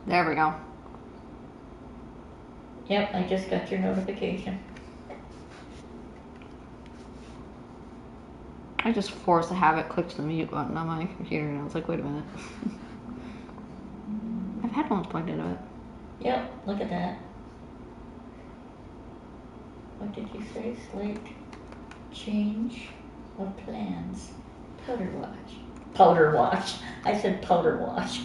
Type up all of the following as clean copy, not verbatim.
There we go. Yep, I just got your notification. I just forced a habit, clicked the mute button on my computer, and I was like, wait a minute. I've had headphones plugged into it. Yep, look at that. What did you say? Slate change of plans. Powder wash. Powder wash. I said powder wash.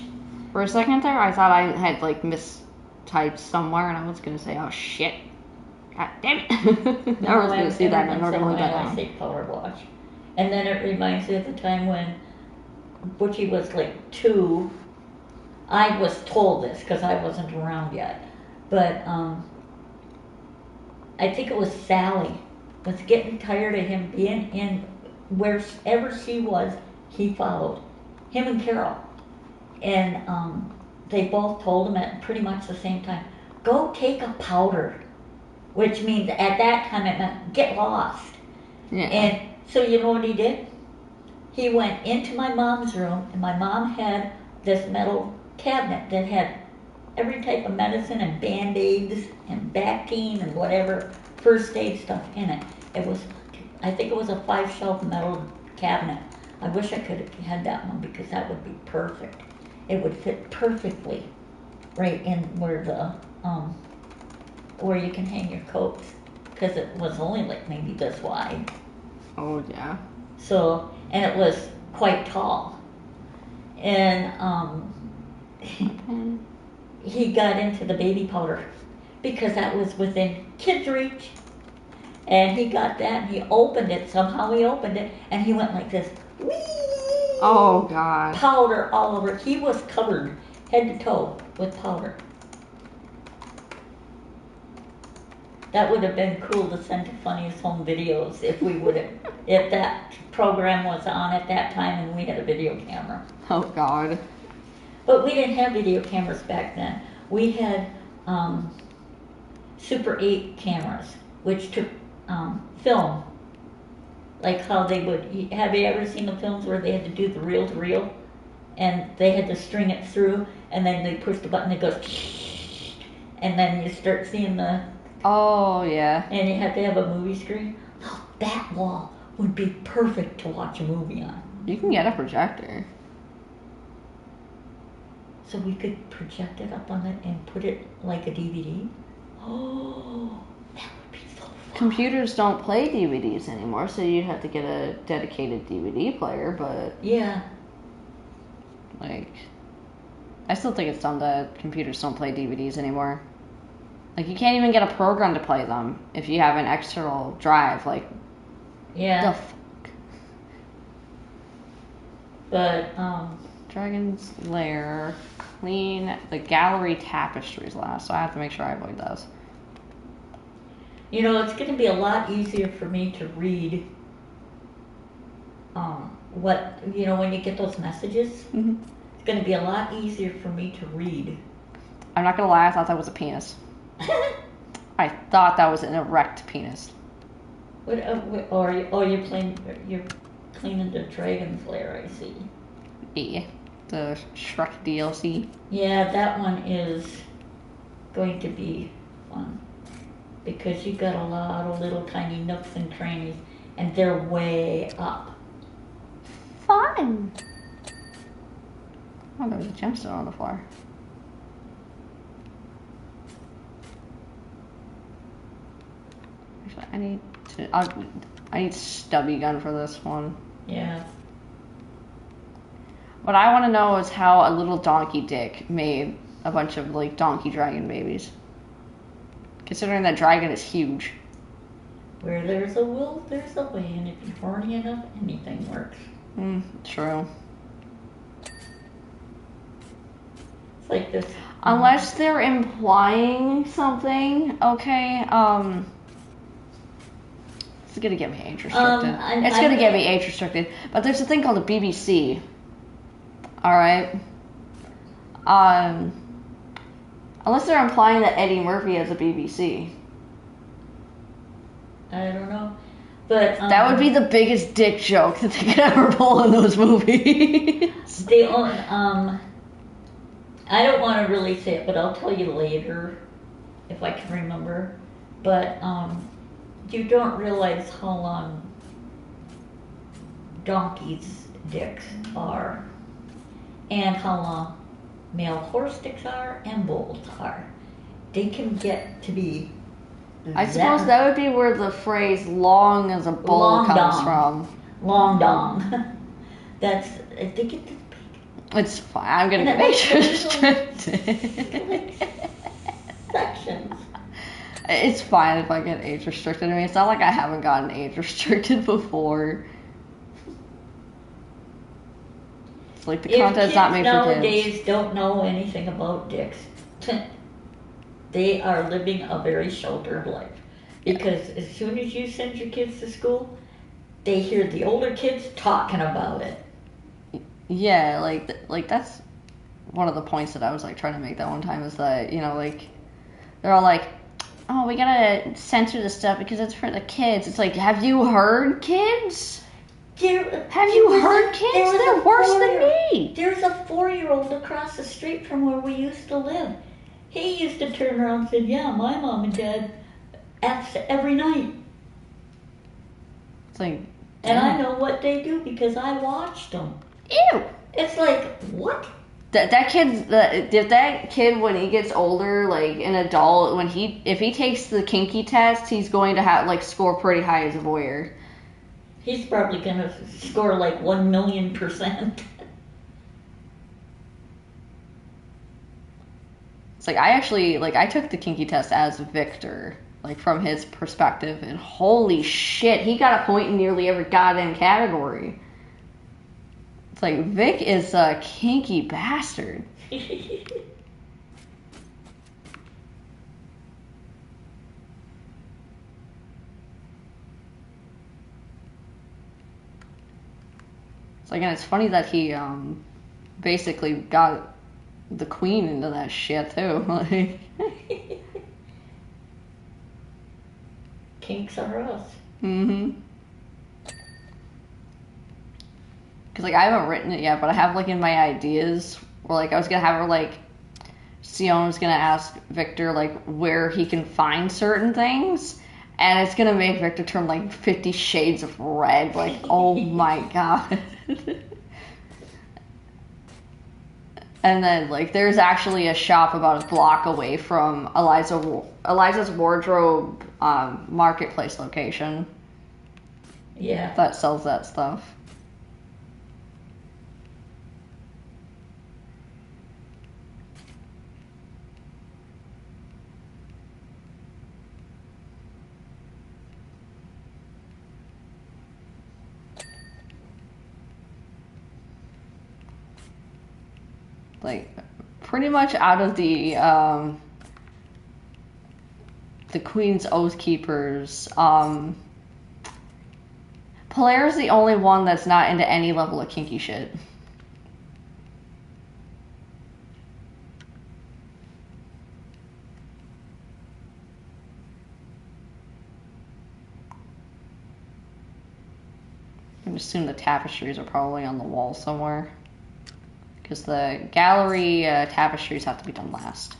For a second there, I thought I had like mistyped somewhere, and I was gonna say, oh shit. God damn it. I was gonna see that, and I normally don't. I say powder wash. And then it reminds me of the time when Butchie was like 2. I was told this because I wasn't around yet. But I think it was Sally was getting tired of him being in wherever she was, he followed. Him and Carol. And they both told him at pretty much the same time, go take a powder. Which means at that time it meant get lost. Yeah. And so you know what he did? He went into my mom's room, and my mom had this metal cabinet that had every type of medicine and Band-Aids and Bactine and whatever first aid stuff in it. It was, I think it was a 5-shelf metal cabinet. I wish I could have had that one because that would be perfect. It would fit perfectly right in where the, where you can hang your coats, because it was only like maybe this wide. Oh yeah. So, and it was quite tall. And he got into the baby powder because that was within kids' reach. And he got that, and he opened it. Somehow he opened it, and he went like this. Whee! Oh God. Powder all over. He was covered head to toe with powder. That would have been cool to send to Funniest Home Videos if we would have, if that program was on at that time and we had a video camera. Oh God. But we didn't have video cameras back then. We had Super 8 cameras, which took film. Like how they would, have you ever seen the films where they had to do the reel to reel? And they had to string it through, and then they push the button, it goes, and then you start seeing the, oh yeah. and you have to have a movie screen. Oh, that wall would be perfect to watch a movie on. You can get a projector. So we could project it up on it and put it like a DVD. Oh, that would be so fun. Computers don't play DVDs anymore, so you'd have to get a dedicated DVD player, but Yeah. like, I still think it's dumb that computers don't play DVDs anymore. Like, you can't even get a program to play them if you have an external drive. Like, Yeah. the fuck? But Dragon's Lair, clean the gallery tapestries last, so I have to make sure I avoid those. you know, it's going to be a lot easier for me to read. What, you know, when you get those messages, Mm-hmm. it's going to be a lot easier for me to read. I'm not gonna lie, I thought that was a penis. I thought that was an erect penis. What? You're cleaning the Dragon's Lair. I see. Yeah, the Shrek DLC. Yeah, that one is going to be fun because you got a lot of little tiny nooks and crannies, and they're way up. Fun. Oh, there was a gemstone on the floor. Actually, I need stubby gun for this one. Yeah. What I want to know is how a little donkey dick made a bunch of like donkey dragon babies. Considering that dragon is huge. Where there's a will, there's a way, and if you're horny enough, anything works. True. It's like this. Unless they're implying something, okay, it's gonna get me age restricted. It's gonna get me age restricted. But there's a thing called the BBC. Alright? Unless they're implying that Eddie Murphy has a BBC. I don't know. But that would be the biggest dick joke that they could ever pull in those movies. They own, I don't want to really say it, but I'll tell you later if I can remember. But you don't realize how long donkeys' dicks are, and how long male horse dicks are, and bulls are. They can get to be. I suppose that would be where the phrase "long as a bull" Long comes dong. from. Long dong. That's. They get to. It's fine. I'm gonna And get it age restricted. Sections. It's fine if I get age restricted. I mean, it's not like I haven't gotten age restricted before. It's like the content's not made for kids. Nowadays don't know anything about dicks. They are living a very sheltered life. Because as soon as you send your kids to school, they hear the older kids talking about it. Yeah, like that's one of the points that I was like trying to make that one time is that, you know, like they're all like, oh, we gotta censor this stuff because it's for the kids. It's like, have you heard, kids? Have you heard, kids? They're worse than me. There's a 4-year-old across the street from where we used to live. He used to turn around and say, yeah, my mom and dad F's every night. It's like, and I know what they do because I watched them. Ew. It's like, what? That kid when he gets older, like an adult, if he takes the kinky test, he's going to have like score pretty high as a voyeur. He's probably gonna score like 1,000,000%. It's like I took the kinky test as Victor, like from his perspective, and holy shit, he got a point in nearly every goddamn category. It's like Vic is a kinky bastard. It's like, and it's funny that he basically got the queen into that shit too. Like, kinks are us. Mm-hmm. Because, like, I haven't written it yet, but I have, like, in my ideas, where, like, I was gonna have her, like, Sion was gonna ask Victor, like, where he can find certain things, and it's gonna make Victor turn, like, 50 shades of red. Like, oh my god. And then, like, there's actually a shop about a block away from Eliza's wardrobe marketplace location. Yeah. That sells that stuff. Like, pretty much out of the Queen's Oath Keepers, Polair's the only one that's not into any level of kinky shit. I assume the tapestries are probably on the wall somewhere. Because the gallery tapestries have to be done last.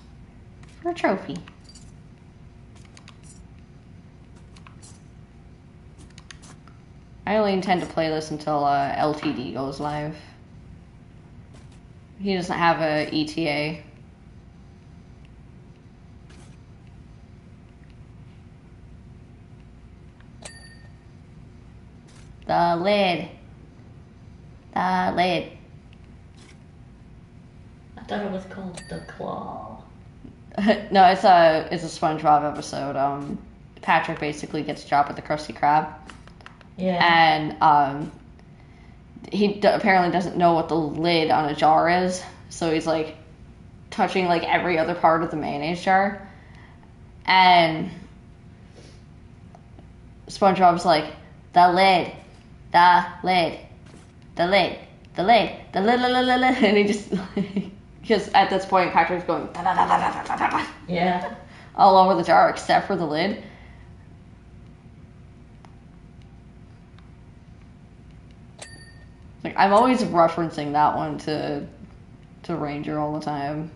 For a trophy. I only intend to play this until LTD goes live. He doesn't have a ETA. The lid. The lid. I thought it was called The Claw. No, it's a SpongeBob episode. Patrick basically gets a job at the Krusty Krab. Yeah. And he apparently doesn't know what the lid on a jar is, so he's like touching like every other part of the mayonnaise jar. And SpongeBob's like, the lid, the lid, the lid, the lid, the lid, and he just because at this point Patrick's going yeah, all over the jar except for the lid. Like, I'm always referencing that one to Ranger all the time.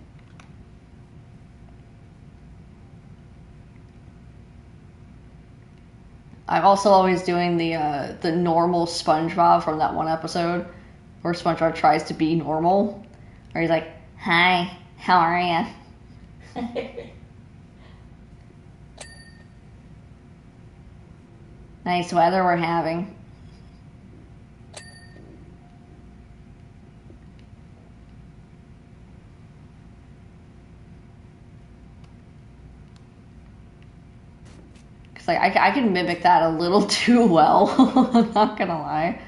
I'm also always doing the normal SpongeBob from that one episode where SpongeBob tries to be normal, where he's like, "Hi, how are you?" Nice weather we're having. Cause like I can mimic that a little too well. I'm not gonna lie.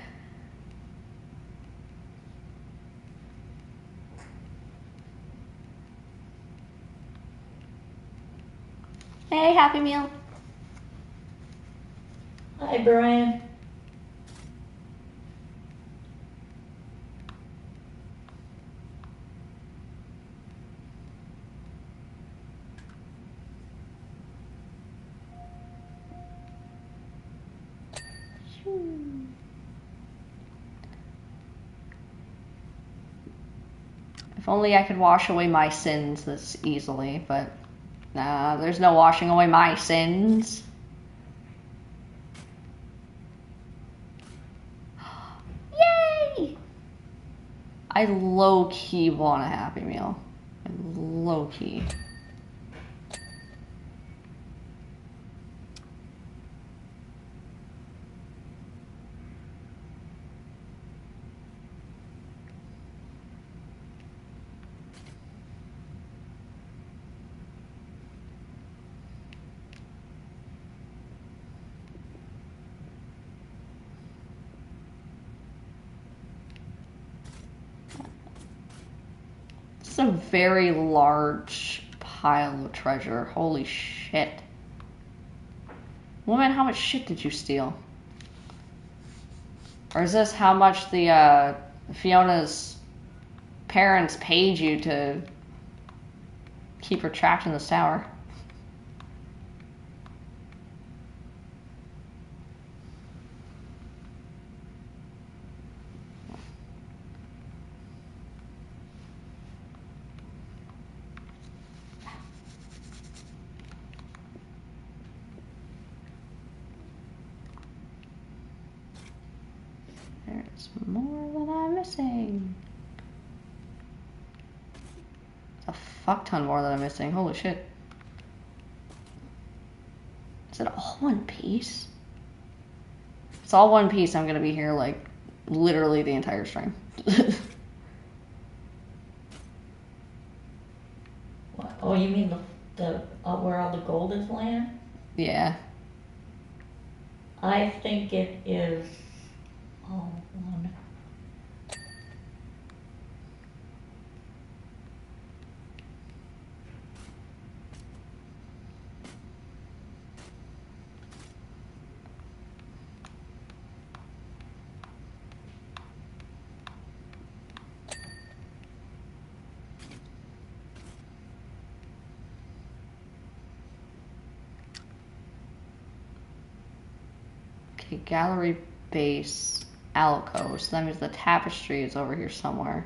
Hey, Happy Meal. Hi, Brian. If only I could wash away my sins this easily, but nah, there's no washing away my sins. Yay! I low-key want a Happy Meal. Low-key. It's a very large pile of treasure. Holy shit. Woman, how much shit did you steal? Or is this how much the Fiona's parents paid you to keep her trapped in this tower? There's more that I'm missing. It's a fuck ton more that I'm missing. Holy shit. Is it all one piece? If it's all one piece, I'm gonna be here like literally the entire stream. Oh, you mean the where all the gold is land? Yeah. I think it is all one. Okay, gallery base alcove. So that means the tapestry is over here somewhere.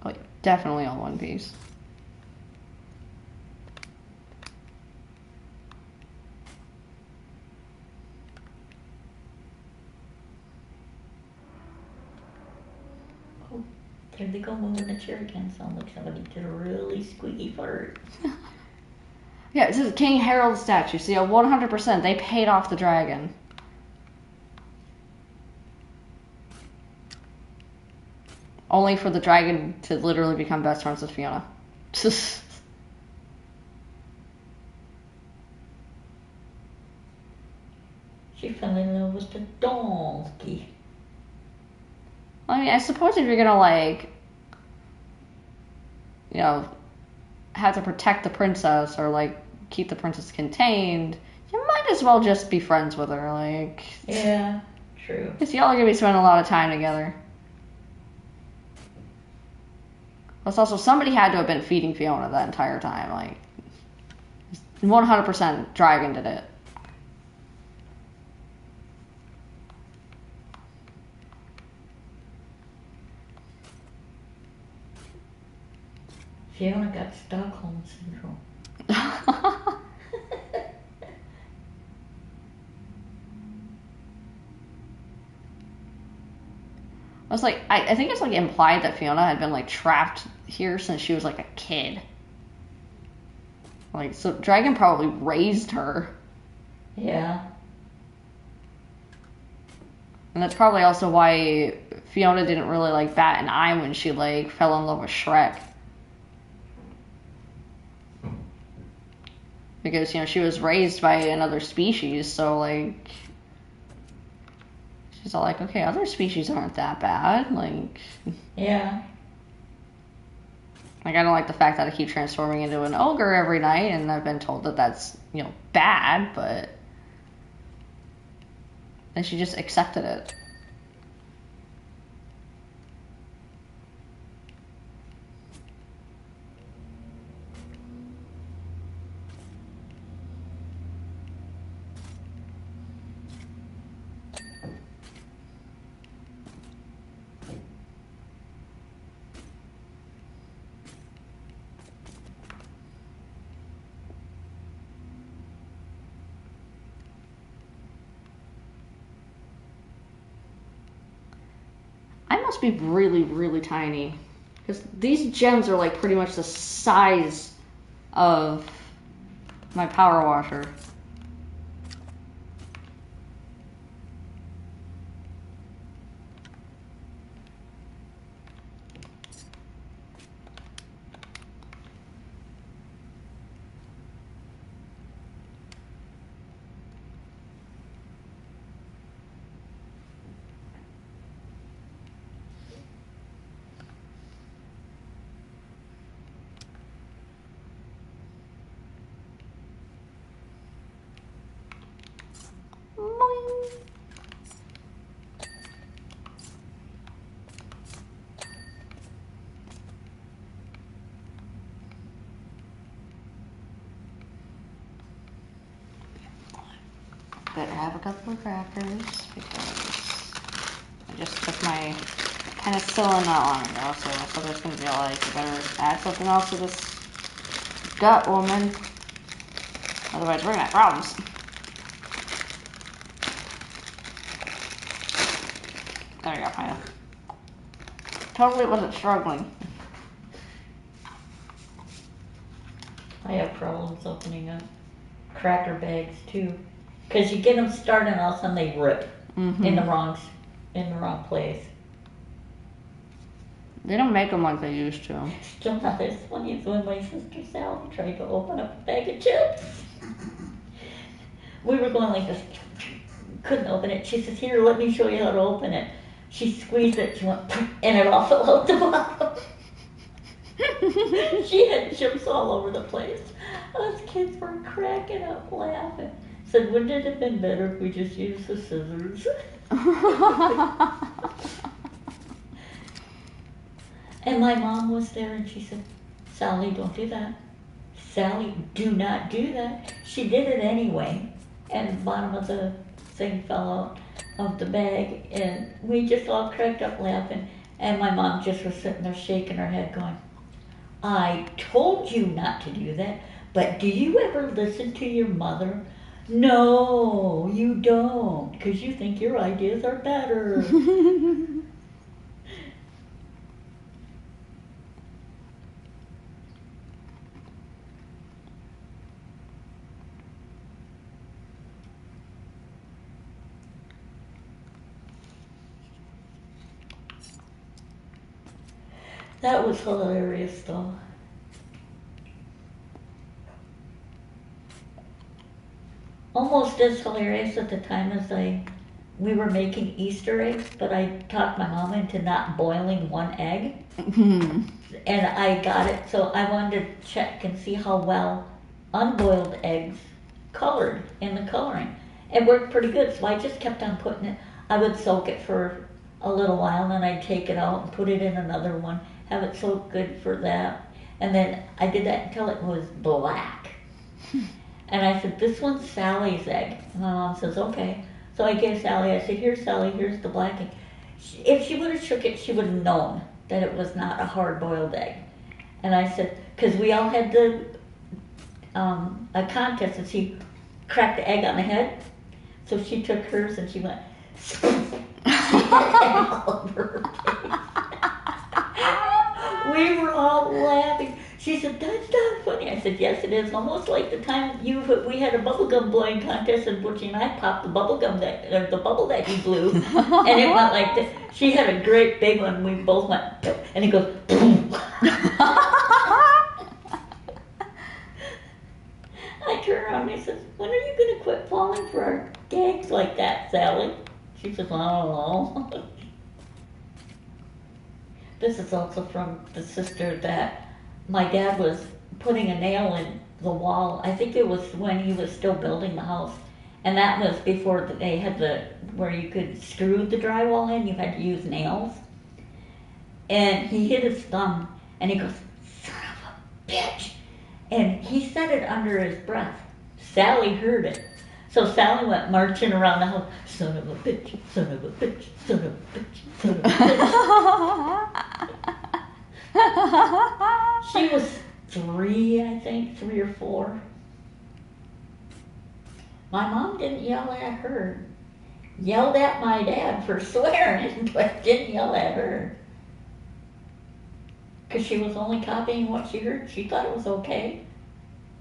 Oh, definitely all one piece. Oh, there they go moving the chair again. Sounds like somebody did a really squeaky fart. Yeah, it says King Harold statue. So yeah, 100%. They paid off the dragon. Only for the dragon to literally become best friends with Fiona. She fell in love with the donkey. I I mean, I suppose if you're gonna like, you know, have to protect the princess or like keep the princess contained, you might as well just be friends with her. Like, Yeah, true. because y'all are gonna be spending a lot of time together. Plus, also somebody had to have been feeding Fiona that entire time. Like, 100% Dragon did it. Fiona got Stockholm syndrome. I was like, I think it's like implied that Fiona had been like trapped here since she was like a kid. Like, so Dragon probably raised her. Yeah. And that's probably also why Fiona didn't really like bat an eye when she like fell in love with Shrek. Because, you know, she was raised by another species, so like she's all like, okay, other species aren't that bad. Like, Yeah. I don't like the fact that I keep transforming into an ogre every night, and I've been told that that's, you know, bad, but then she just accepted it. I must be really, really tiny. Because these gems are like pretty much the size of my power washer. Better have a couple of crackers because I just took my penicillin not long ago, so there's gonna be like, you better add something else to this gut, woman. Otherwise, we're gonna have problems. There you go, kind of. Totally wasn't struggling. I have problems opening up cracker bags too. Because you get them started and all of a sudden they rip in the wrong place. They don't make them like they used to. Still not as funny as when my sister Sally tried to open up a bag of chips. We were going like this, couldn't open it. She says, "Here, let me show you how to open it." She squeezed it, she went, and it all fell out the bottom. She had chips all over the place. Us kids were cracking up laughing. Said, wouldn't it have been better if we just used the scissors? And my mom was there and she said, Sally, don't do that. Sally, do not do that. She did it anyway. And the bottom of the thing fell out of the bag and we just all cracked up laughing. And my mom just was sitting there shaking her head going, I told you not to do that, but do you ever listen to your mother? No, you don't, because you think your ideas are better. That was hilarious, though. Almost as hilarious at the time as I we were making Easter eggs, but I talked my mom into not boiling one egg. And I got it, so I wanted to check and see how well unboiled eggs colored in the coloring. It worked pretty good, so I just kept on putting it. I would soak it for a little while, and then I'd take it out and put it in another one, have it soak good for that. And then I did that until it was black. And I said, this one's Sally's egg. And my mom says, okay. So I gave Sally, I said, here, Sally, here's the black egg. If she would have shook it, she would have known that it was not a hard-boiled egg. And I said, because we all had a contest, and she cracked the egg on the head. So she took hers and she went, she had all over her face. We were all laughing. She said, that's not funny. I said, yes, it is. Almost like the time we had a bubblegum blowing contest, and Butchie and I popped the bubble that he blew, and it went like this. She had a great big one. We both went, and it goes, boom. I turned around and I said, when are you going to quit falling for our gags like that, Sally? She says, I don't know. This is also from the sister that my dad was putting a nail in the wall. I think it was when he was still building the house. And that was before they had where you could screw the drywall in, you had to use nails. And he hit his thumb and he goes, son of a bitch. And he said it under his breath. Sally heard it. So Sally went marching around the house, son of a bitch, son of a bitch, son of a bitch, son of a bitch. She was 3, I think, 3 or 4. My mom didn't yell at her. Yelled at my dad for swearing, but didn't yell at her. Because she was only copying what she heard. She thought it was okay.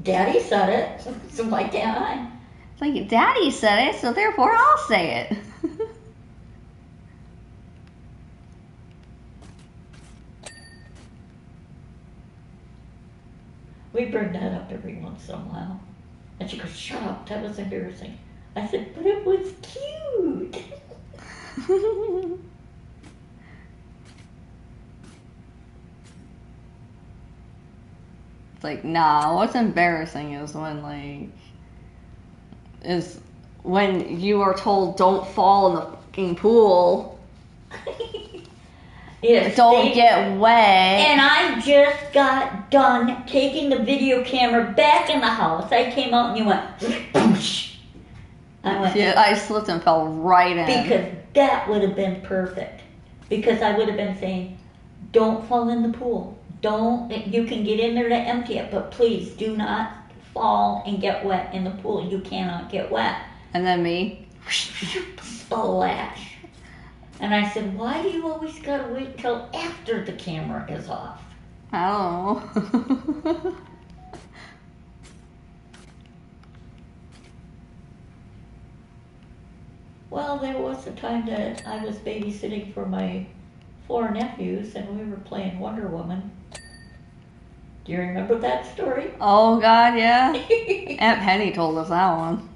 Daddy said it, so why can't I? It's like, Daddy said it, so therefore I'll say it. We bring that up every once in a while. And she goes, shut up, that was embarrassing. I said, but it was cute. It's like, nah, what's embarrassing is when you are told don't fall in the fucking pool. Yes, don't get wet. And I just got done taking the video camera back in the house. I came out and you went, boosh. I slipped and fell right in. Because that would have been perfect. Because I would have been saying, don't fall in the pool. You can get in there to empty it, but please do not fall and get wet in the pool. You cannot get wet. And then me. Splash. And I said, why do you always gotta wait till after the camera is off? I don't know. Well, there was a time that I was babysitting for my 4 nephews, and we were playing Wonder Woman. Do you remember that story? Oh, God, yeah. Aunt Penny told us that one.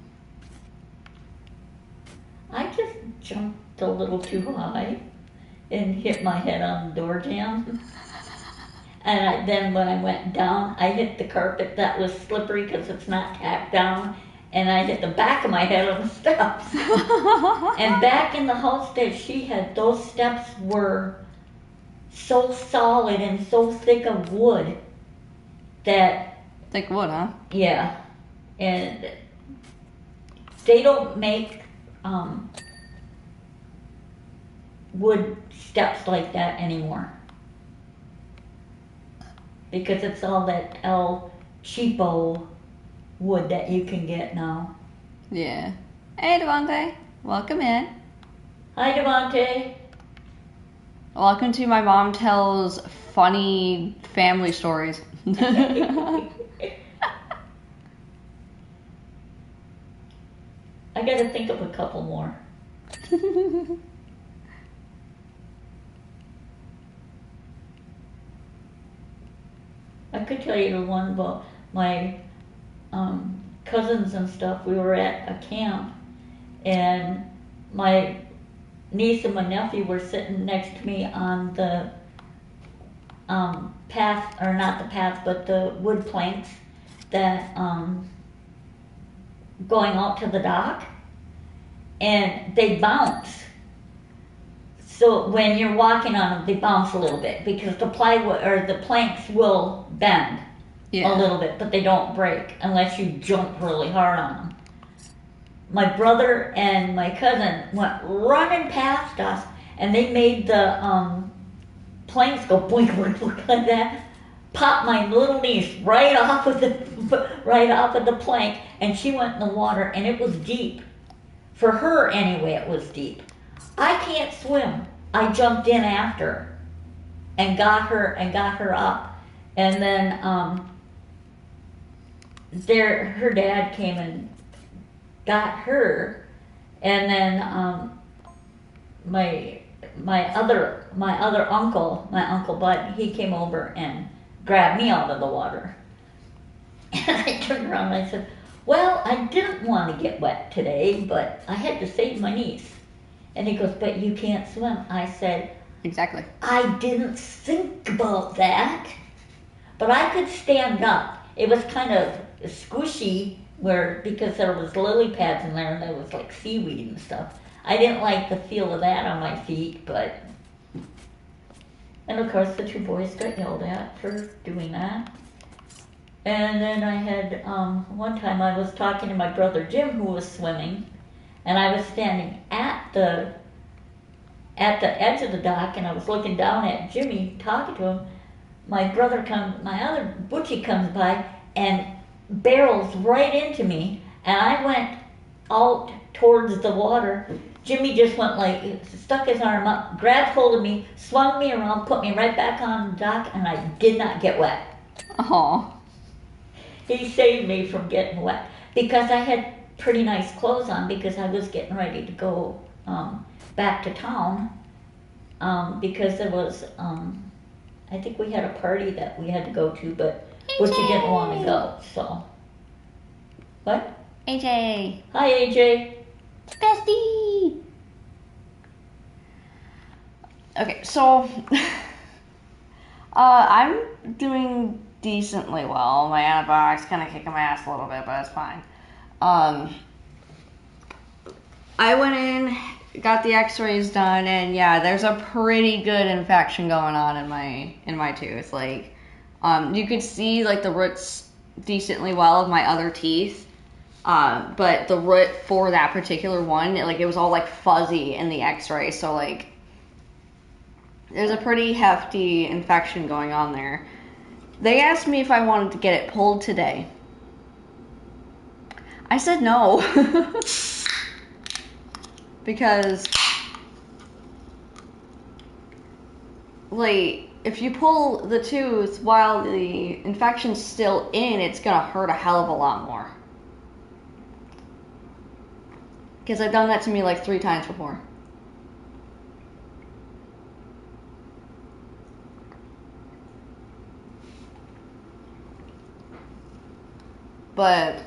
I just jumped a little too high and hit my head on the door jamb. And then when I went down, I hit the carpet that was slippery because it's not tacked down. And I hit the back of my head on the steps. And back in the house that she had, those steps were so solid and so thick of wood that... Thick wood, huh? Yeah. And they don't make wood steps like that anymore. Because it's all that cheapo wood that you can get now. Yeah. Hey, Devontae. Welcome in. Hi, Devontae. Welcome to My Mom Tells Funny Family Stories. I gotta think of a couple more. I could tell you the one about my cousins and stuff. We were at a camp, and my niece and my nephew were sitting next to me on the path, or not the path, but the wood planks that going out to the dock, and they bounce. So when you're walking on them, they bounce a little bit because the plywood or the planks will bend a little bit, but they don't break unless you jump really hard on them. My brother and my cousin went running past us, and they made the planks go boink, boink, boink like that. Popped my little niece right off of the plank, and she went in the water, and it was deep. For her, anyway, it was deep. I can't swim. I jumped in after her and got her up, and then her dad came and got her, and then my other uncle, my Uncle Bud, he came over and grabbed me out of the water. And I turned around and I said, well, I didn't want to get wet today, but I had to save my niece. And he goes, but you can't swim. I said, exactly. I didn't think about that, but I could stand up. It was kind of squishy because there was lily pads in there and there was like seaweed and stuff. I didn't like the feel of that on my feet, but... And of course the two boys got yelled at for doing that. And then I had, one time I was talking to my brother Jim, who was swimming, and I was standing at the edge of the dock, and I was looking down at Jimmy, talking to him. My other Butchie comes by and barrels right into me, and I went out towards the water. Jimmy just went stuck his arm up, grabbed hold of me, swung me around, put me right back on the dock, and I did not get wet. Oh. He saved me from getting wet because I had pretty nice clothes on because I was getting ready to go back to town because there was, I think we had a party that we had to go to, but Butchie didn't want to go, so. What? AJ. Hi, AJ. Bestie. Okay, so I'm doing decently well. My antibiotics kind of kicking my ass a little bit, but it's fine. I went in, got the x-rays done, and yeah, there's a pretty good infection going on in my tooth. Like, you could see like the roots decently well of my other teeth, but the root for that particular one, it was all like fuzzy in the x-ray, so like there's a pretty hefty infection going on there. They asked me if I wanted to get it pulled today. I said no. Because, like, if you pull the tooth while the infection's still in, it's gonna hurt a hell of a lot more. Because I've done that to me like 3 times before. But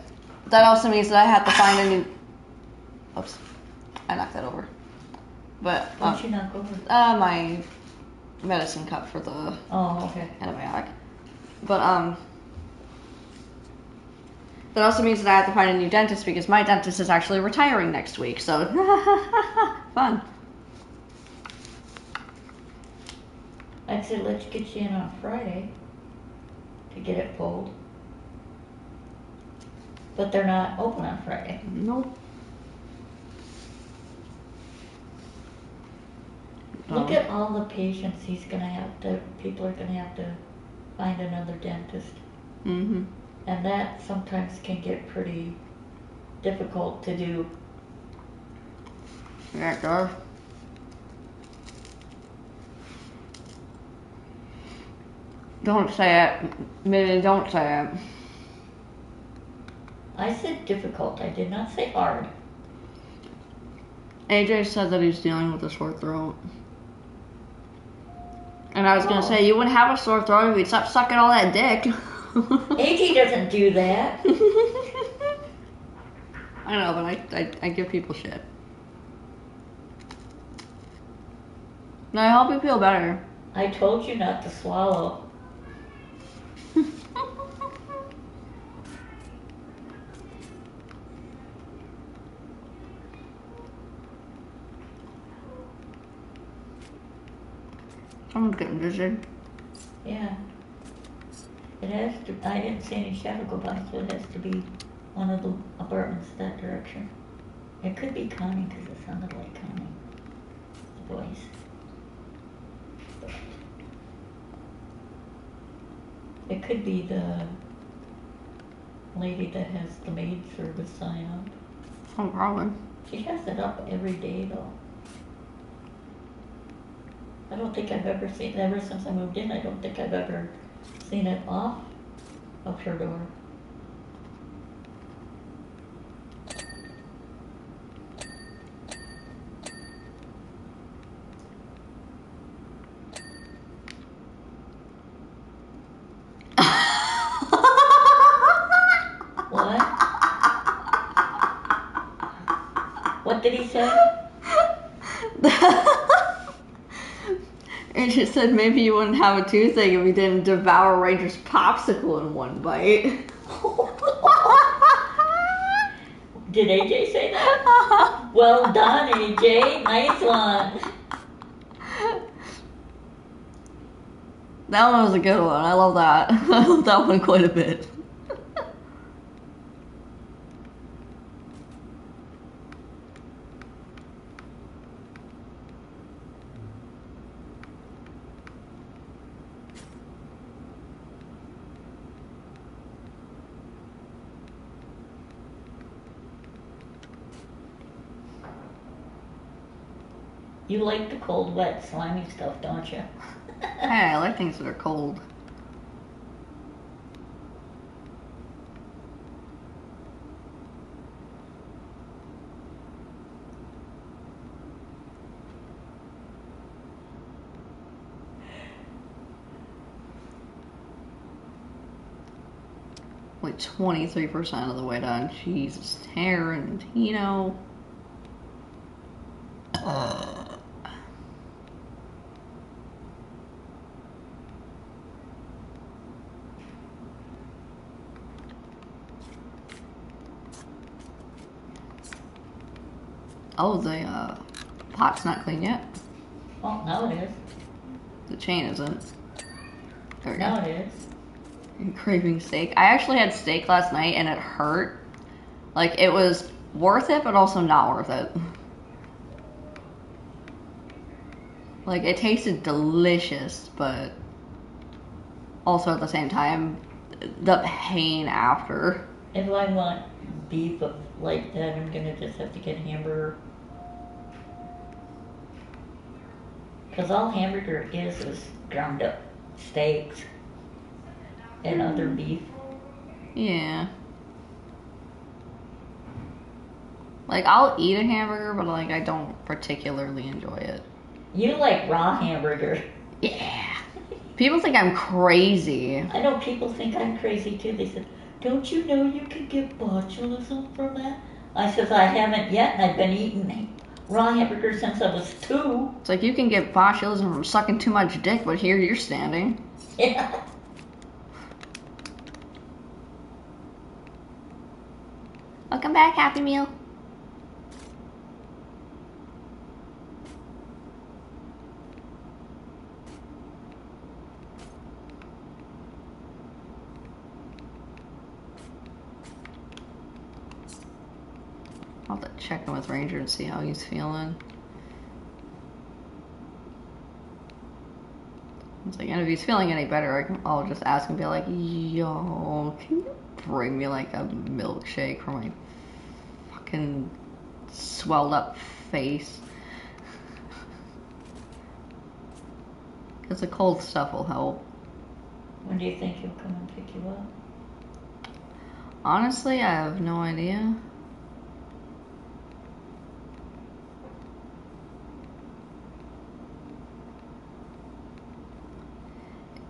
that also means that I have to find a new... Oops. I knocked that over. But, What'd you knock over? My medicine cup for the antibiotic. But, that also means that I have to find a new dentist because my dentist is actually retiring next week, so fun. I'd say let's get you in on Friday to get it pulled. But they're not open on Friday. Nope. Look at all the patients people are gonna have to find another dentist. Mm-hmm. And that sometimes can get pretty difficult to do. Yeah, it does. Don't say it. Maybe don't say it. I said difficult, I did not say hard. AJ said that he's dealing with a sore throat. And I was going to say, you wouldn't have a sore throat if you'd stop sucking all that dick. AJ doesn't do that. I know, but I give people shit. I hope you feel better. I told you not to swallow. Someone's getting dizzy. Yeah. It has to, I didn't see any shadow go by, so it has to be one of the apartments that direction. It could be Connie, because it sounded like Connie. The voice. But it could be the lady that has the maid service sign up. Oh, probably. She has it up every day, though. I don't think I've ever seen, ever since I moved in, I don't think I've ever seen it off of her door. What? What did he say? And she said maybe you wouldn't have a toothache if you didn't devour Ranger's popsicle in one bite. Did AJ say that? Well done, AJ. Nice one. That one was a good one. I love that. I love that one quite a bit. You like the cold, wet, slimy stuff, don't you? Hey, I like things that are cold. Like 23% of the way done. Jesus, Tarantino. Oh, the pot's not clean yet. Oh, now it is. The chain isn't. There we Now go. it is. I'm craving steak. I actually had steak last night and it hurt. Like, it was worth it, but also not worth it. Like, it tasted delicious, but also at the same time, the pain after. If I want beef like that, I'm gonna just have to get hamburger. Because all hamburger is ground up steaks and other beef. Yeah. Like, I'll eat a hamburger, but, like, I don't particularly enjoy it. You like raw hamburger. Yeah. People think I'm crazy. I know people think I'm crazy too. They said, don't you know you can get botulism from that? I says, I haven't yet, and I've been eating raw hamburger since I was 2. It's like you can get botulism from sucking too much dick, but here you're standing. Yeah. Welcome back, Happy Meal. I'll have to check in with Ranger and see how he's feeling. It's like, and if he's feeling any better, I'll just ask him, be like, yo, can you bring me like a milkshake for my fucking swelled up face? Because the cold stuff will help. When do you think he'll come and pick you up? Honestly, I have no idea.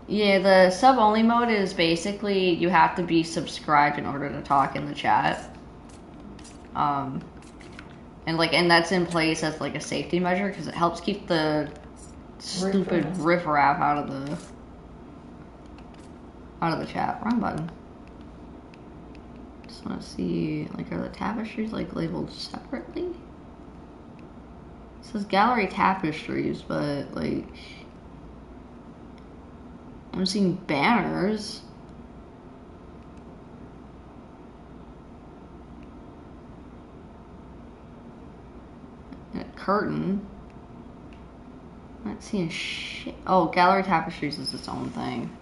Yeah, the sub-only mode is basically you have to be subscribed in order to talk in the chat. And that's in place as like a safety measure because it helps keep the stupid riffraff out of the chat. Wrong button. Just want to see, like, are the tapestries like labeled separately? It says gallery tapestries, but like I'm seeing banners. And a curtain. I'm not seeing shit. Oh, gallery tapestries is its own thing.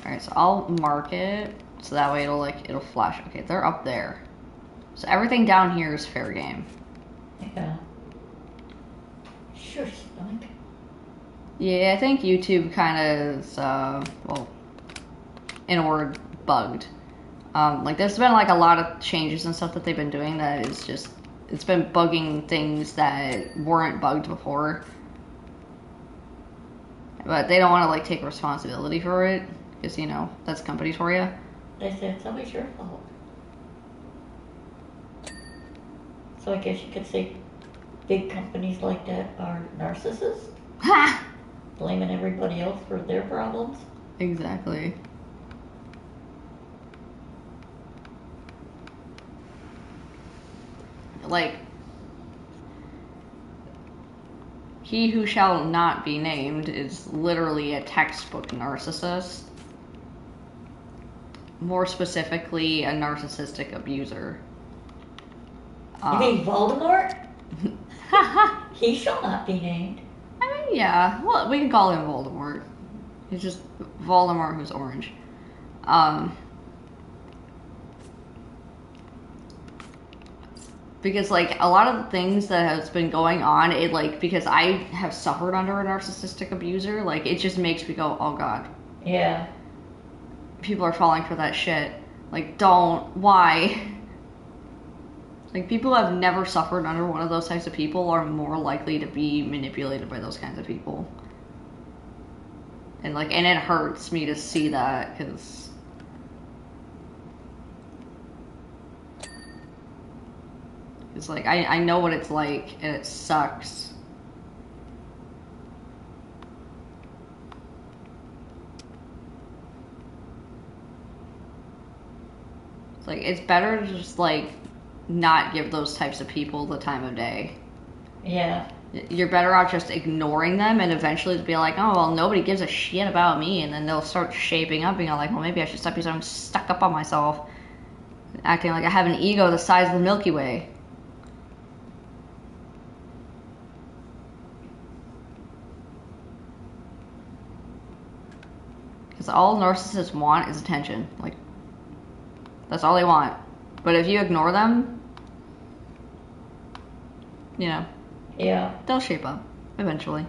Alright, so I'll mark it so that way it'll flash. Okay, they're up there. So everything down here is fair game. Yeah. Sure, Spunk. Yeah, I think YouTube kind of is, well, in a word, bugged. Like, there's been, like, a lot of changes and stuff that they've been doing that is just, it's been bugging things that weren't bugged before. But they don't want to, like, take responsibility for it, because, you know, that's companies for you. They said it's always your fault. So I guess you could say big companies like that are narcissists? Ha! Blaming everybody else for their problems? Exactly. Like, he who shall not be named is literally a textbook narcissist. More specifically, a narcissistic abuser. You mean Voldemort? He shall not be named. I mean, yeah. Well, we can call him Voldemort. He's just Voldemort who's orange. Because, like, a lot of the things that has been going on, it, like, because I have suffered under a narcissistic abuser, like, it just makes me go, oh, God. Yeah. People are falling for that shit. Like, don't. Why? Like, people who have never suffered under one of those types of people are more likely to be manipulated by those kinds of people. And, like, and it hurts me to see that, because... It's like, I know what it's like, and it sucks. It's like, it's better to just, like, not give those types of people the time of day. Yeah. You're better off just ignoring them and eventually to be like, oh, well, nobody gives a shit about me. And then they'll start shaping up, being like, well, maybe I should stop being so stuck up on myself. Acting like I have an ego the size of the Milky Way. Because all narcissists want is attention. Like, that's all they want. But if you ignore them, you know, Yeah. they'll shape up eventually.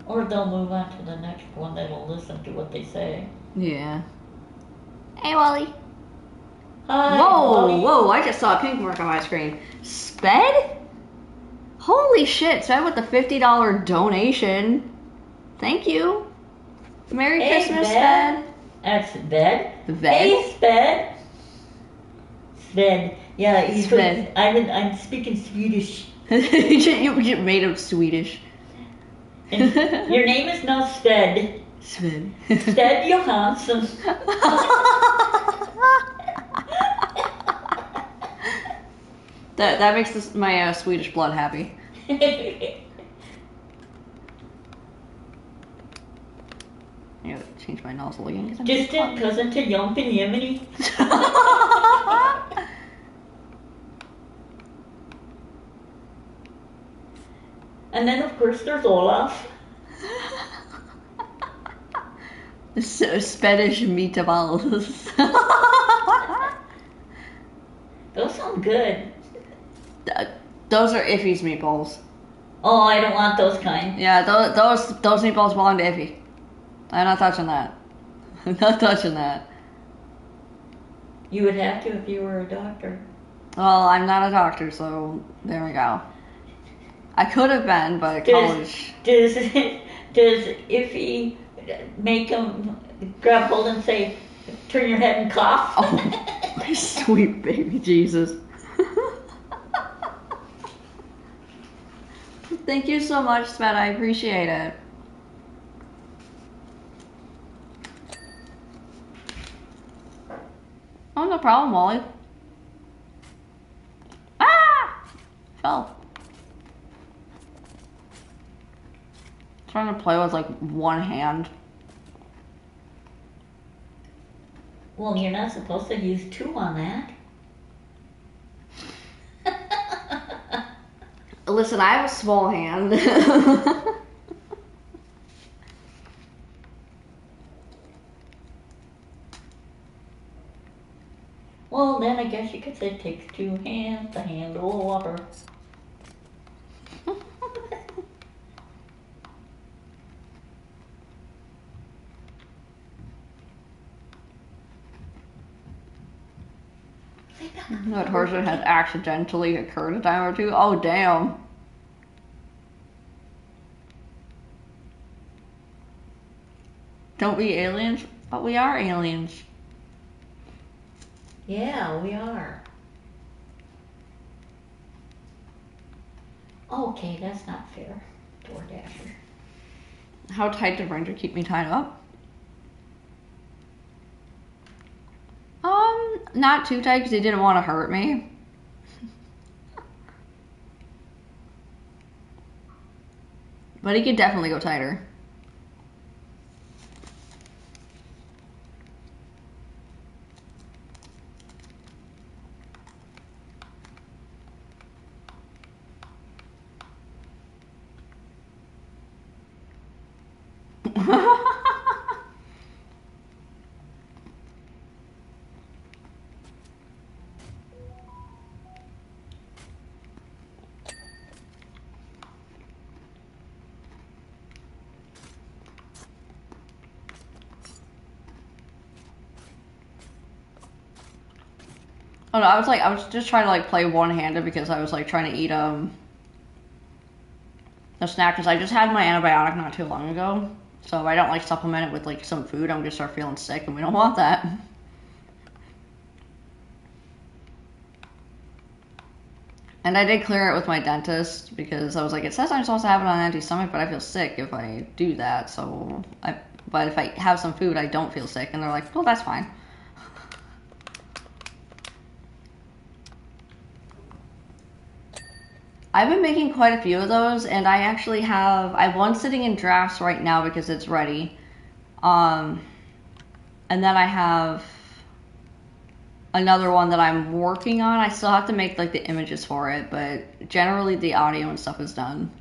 Or they'll move on to the next one that'll listen to what they say. Yeah. Hey, Wally. Hi, Whoa, Wally. whoa, I just saw a pink mark on my screen. Sped? Holy shit, Sped with the $50 donation. Thank you. Merry Hey, Christmas, Sped. Sped. That's Ved. Ved? Hey, Sped. Sved. Yeah, he's Sved. I'm speaking Swedish. You made him Swedish. And your name is not Sved. Sved. Sved Johansson. That makes my Swedish blood happy. I gotta change my nozzle again. Distant cousin to Jon Yemeni. And then, of course, there's Olaf. Spanish meatballs. Those sound good. Those are Iffy's meatballs. Oh, I don't want those kind. Yeah, those meatballs belong to Iffy. I'm not touching that. I'm not touching that. You would have to if you were a doctor. Well, I'm not a doctor, so there we go. I could have been, but college. Does Iffy make him grab hold and say, turn your head and cough? Oh, my sweet baby Jesus. Thank you so much, Sven. I appreciate it. Oh, no problem, Molly. Ah! Fell. Trying to play with like one hand. Well, you're not supposed to use two on that. Listen, I have a small hand. Well, then I guess you could say it takes two hands to handle a whopper. That person has accidentally occurred a time or two. Oh, damn. Don't we aliens? But we are aliens. Yeah, we are. Okay, that's not fair, DoorDasher. How tight did Ranger keep me tied up? Not too tight because he didn't want to hurt me. But he could definitely go tighter. Oh no, I was just trying to like play one-handed because I was like trying to eat a snack because I just had my antibiotic not too long ago. So if I don't like supplement it with like some food, I'm gonna start feeling sick, and we don't want that. And I did clear it with my dentist because I was like, it says I'm supposed to have it on an empty stomach, but I feel sick if I do that. But if I have some food, I don't feel sick, and they're like, well, that's fine. I've been making quite a few of those, and I actually I have one sitting in drafts right now because it's ready. And then I have another one that I'm working on. I still have to make like the images for it, but generally the audio and stuff is done.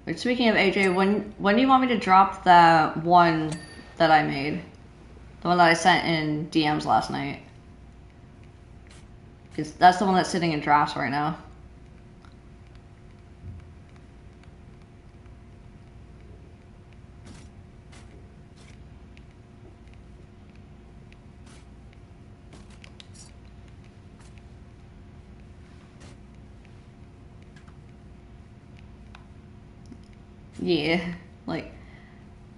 But speaking of AJ, when do you want me to drop that one that I made? The one that I sent in DMs last night? Because that's the one that's sitting in drafts right now. Yeah, like,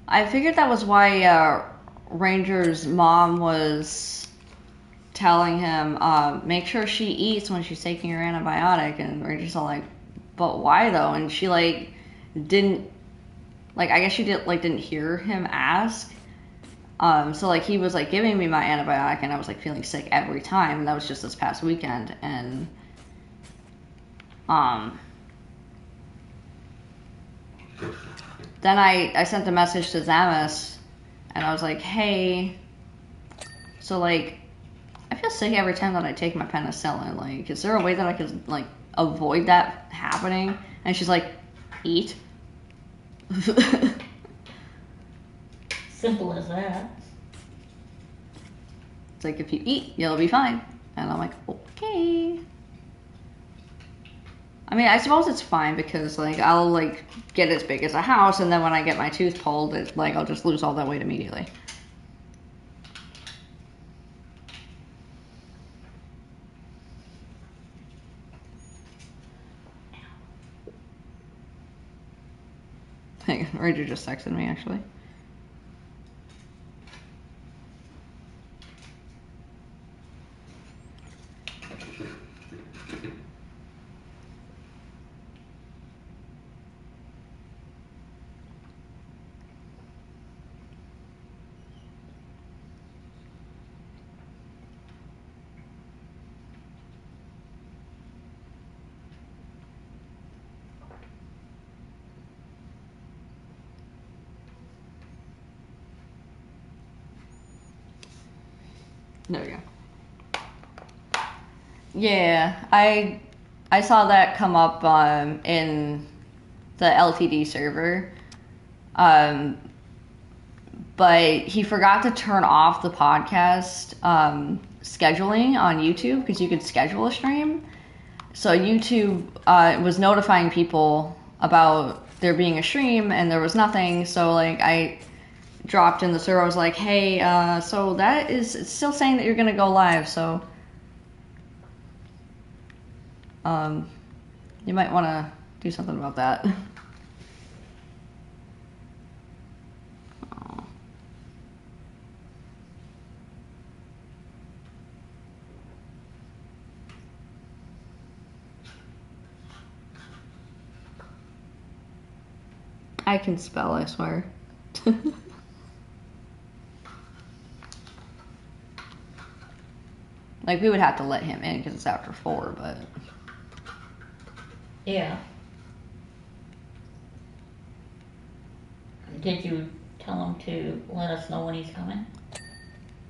I figured that was why Ranger's mom was telling him, make sure she eats when she's taking her antibiotic, and Ranger's all like, but why though? And she like didn't, like, I guess she didn't hear him ask. So like he was like giving me my antibiotic, and I was like feeling sick every time, and that was just this past weekend, and then I sent a message to Zamas, and I was like, hey, so like I feel sick every time that I take my penicillin. Like, is there a way that I could like avoid that happening? And she's like, eat. Simple as that. It's like, if you eat, you'll be fine. And I'm like, okay. I mean, I suppose it's fine because like I'll like get as big as a house, and then when I get my tooth pulled, it's like I'll just lose all that weight immediately. Hey, Ranger just texted me actually. There we go. Yeah, I saw that come up in the LTD server. But he forgot to turn off the podcast scheduling on YouTube because you could schedule a stream. So YouTube was notifying people about there being a stream and there was nothing. So like I dropped in the server. I was like, hey, so that is it's still saying that you're gonna go live. So you might want to do something about that. I can spell, I swear. Like, we would have to let him in because it's after 4, but... Yeah. Did you tell him to let us know when he's coming?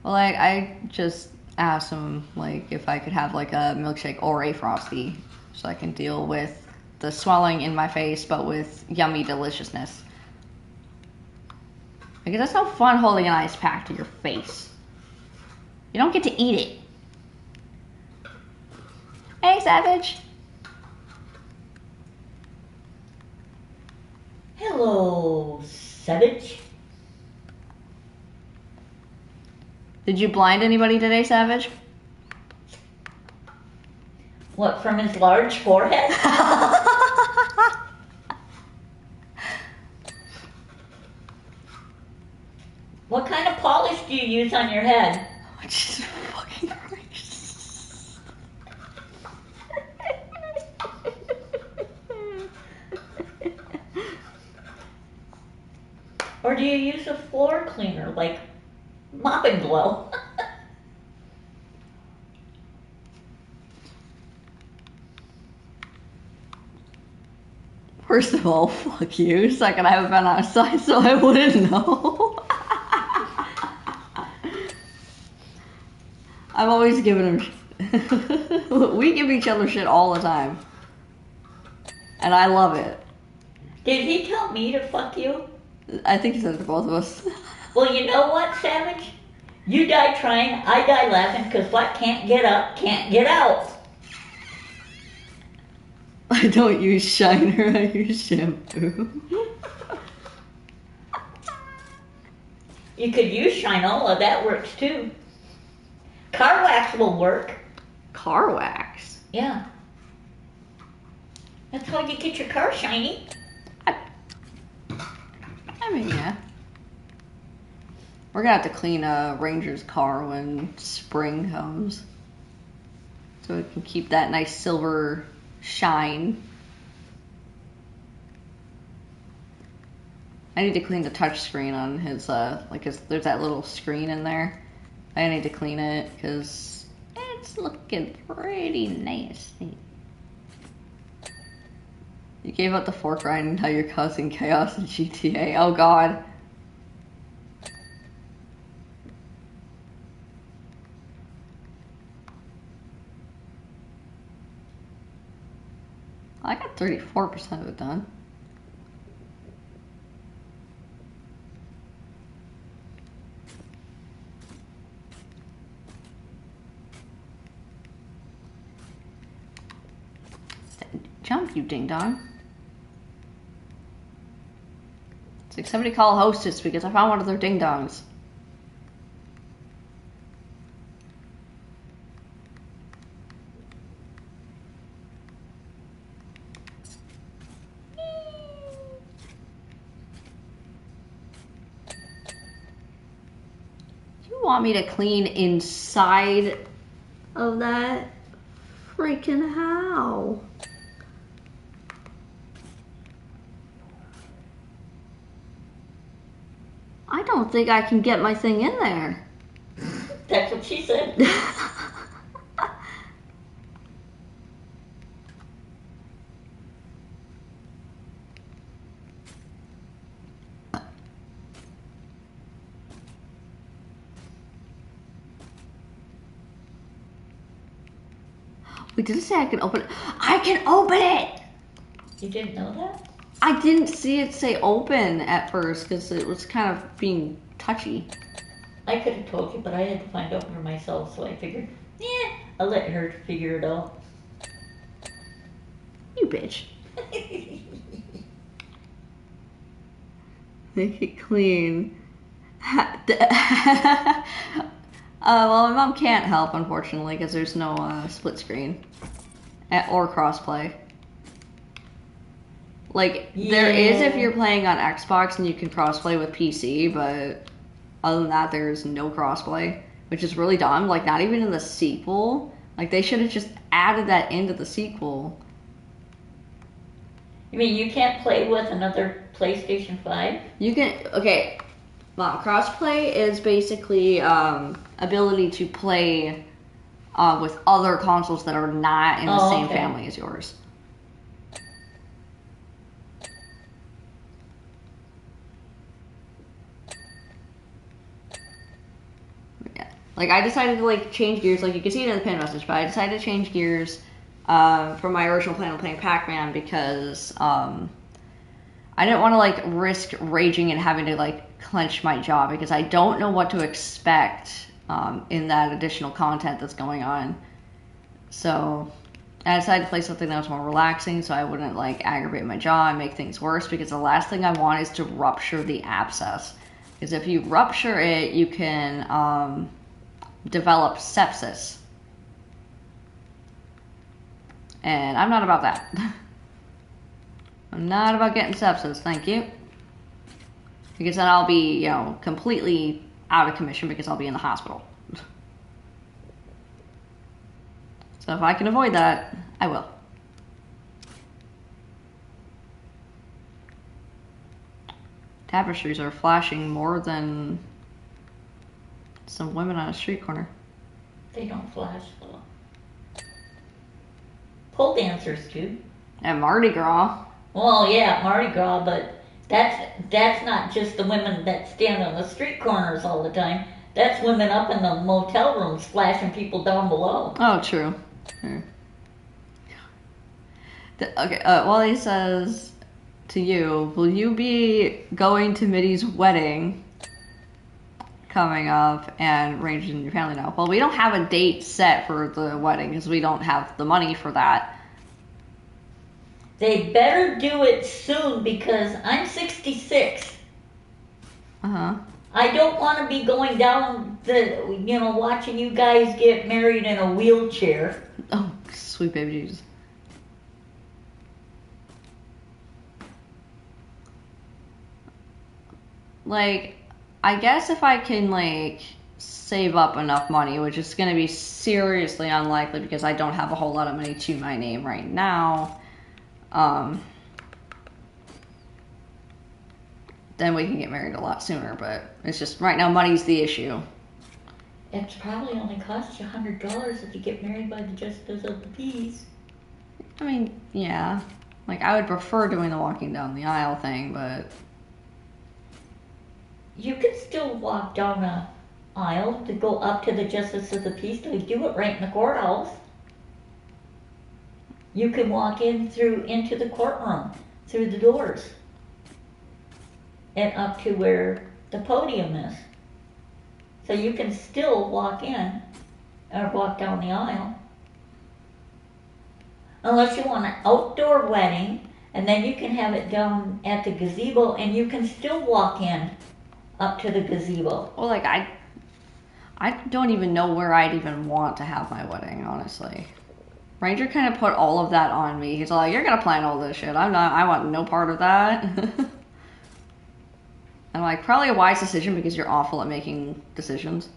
Well, like, I just asked him, like, if I could have, like, a milkshake or a Frosty so I can deal with the swelling in my face, but with yummy deliciousness. Because that's no fun holding an ice pack to your face. You don't get to eat it. Hey, Savage. Hello, Savage. Did you blind anybody today, Savage? What, from his large forehead? What kind of polish do you use on your head? Jesus fucking Christ. Or do you use a floor cleaner, like Mop and Glow? First of all, fuck you. Second, I haven't been outside, so I wouldn't know. I'm always giving him shit. We give each other shit all the time. And I love it. Did he tell me to fuck you? I think he said it to both of us. Well, you know what, Savage? You die trying, I die laughing, because what can't get up, can't get out. I don't use shiner, I use shampoo. You could use Shinola, that works too. Car wax will work. Car wax? Yeah. That's how you get your car shiny. I mean, yeah. We're gonna have to clean Ranger's car when spring comes. So it can keep that nice silver shine. I need to clean the touch screen on his, there's that little screen in there. I need to clean it because it's looking pretty nasty. You gave up the fork ride and now you're causing chaos in GTA. Oh god. I got 34% of it done. Jump, you ding dong. It's like somebody call hostess because I found one of their ding dongs. You want me to clean inside of that? Freaking how? I don't think I can get my thing in there. That's what she said. Wait, did it say I can open it? I can open it! You didn't know that? I didn't see it say open at first because it was kind of being touchy. I could have told you, but I had to find out for myself, so I figured, I'll let her figure it out. You bitch. Make it clean. Well, my mom can't help, unfortunately, because there's no split screen or crossplay. Like, there is if you're playing on Xbox and you can crossplay with PC, but other than that, there's no crossplay, which is really dumb. Like, not even in the sequel. Like, they should have just added that into the sequel. You mean you can't play with another PlayStation 5? You can, okay, well, crossplay is basically ability to play with other consoles that are not in the same family as yours. Yeah. Like, I decided to, like, change gears. Like, you can see it in the pin message, but I decided to change gears from my original plan of playing Pac-Man because I didn't want to, like, risk raging and having to, like, clench my jaw because I don't know what to expect in that additional content that's going on. So I decided to play something that was more relaxing so I wouldn't, like, aggravate my jaw and make things worse, because the last thing I want is to rupture the abscess. Because if you rupture it, you can develop sepsis. And I'm not about that. I'm not about getting sepsis, thank you. Because then I'll be, you know, completely out of commission because I'll be in the hospital. So if I can avoid that, I will. Tapestries are flashing more than some women on a street corner. They don't flash though. Pole dancers do. At Mardi Gras. Well, yeah, Mardi Gras, but that's not just the women that stand on the street corners all the time. That's women up in the motel rooms flashing people down below. Oh, true. Okay, Wally says to you, will you be going to Mitty's wedding coming up and arranging your family now? Well, we don't have a date set for the wedding because we don't have the money for that. They better do it soon because I'm 66. Uh-huh. I don't want to be going down watching you guys get married in a wheelchair. Oh, sweet baby Jesus. Like, I guess if I can, like, save up enough money, which is going to be seriously unlikely because I don't have a whole lot of money to my name right now, then we can get married a lot sooner, but it's just, right now, money's the issue. It's probably only cost you $100 if you get married by the Justice of the Peace. I mean, yeah. Like, I would prefer doing the walking down the aisle thing, but... You can still walk down an aisle to go up to the Justice of the Peace. They do it right in the courthouse. You can walk into the courtroom through the doors and up to where the podium is. So you can still walk in or walk down the aisle. Unless you want an outdoor wedding, and then you can have it down at the gazebo and you can still walk in up to the gazebo. Well, like, I don't even know where I'd even want to have my wedding, honestly. Ranger kind of put all of that on me. He's like, you're gonna plan all this shit. I want no part of that. I'm like, probably a wise decision because you're awful at making decisions.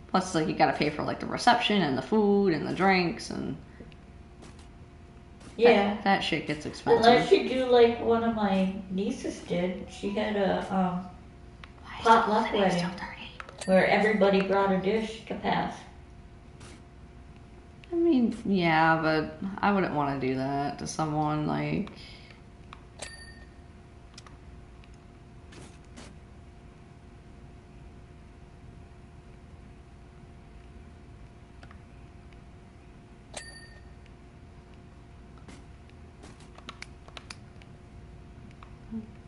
Plus, like, you gotta pay for, like, the reception and the food and the drinks and... Yeah. That shit gets expensive. Unless you do like one of my nieces did. She had a potluck wedding where everybody brought a dish to pass. I mean, yeah, but I wouldn't want to do that to someone, like...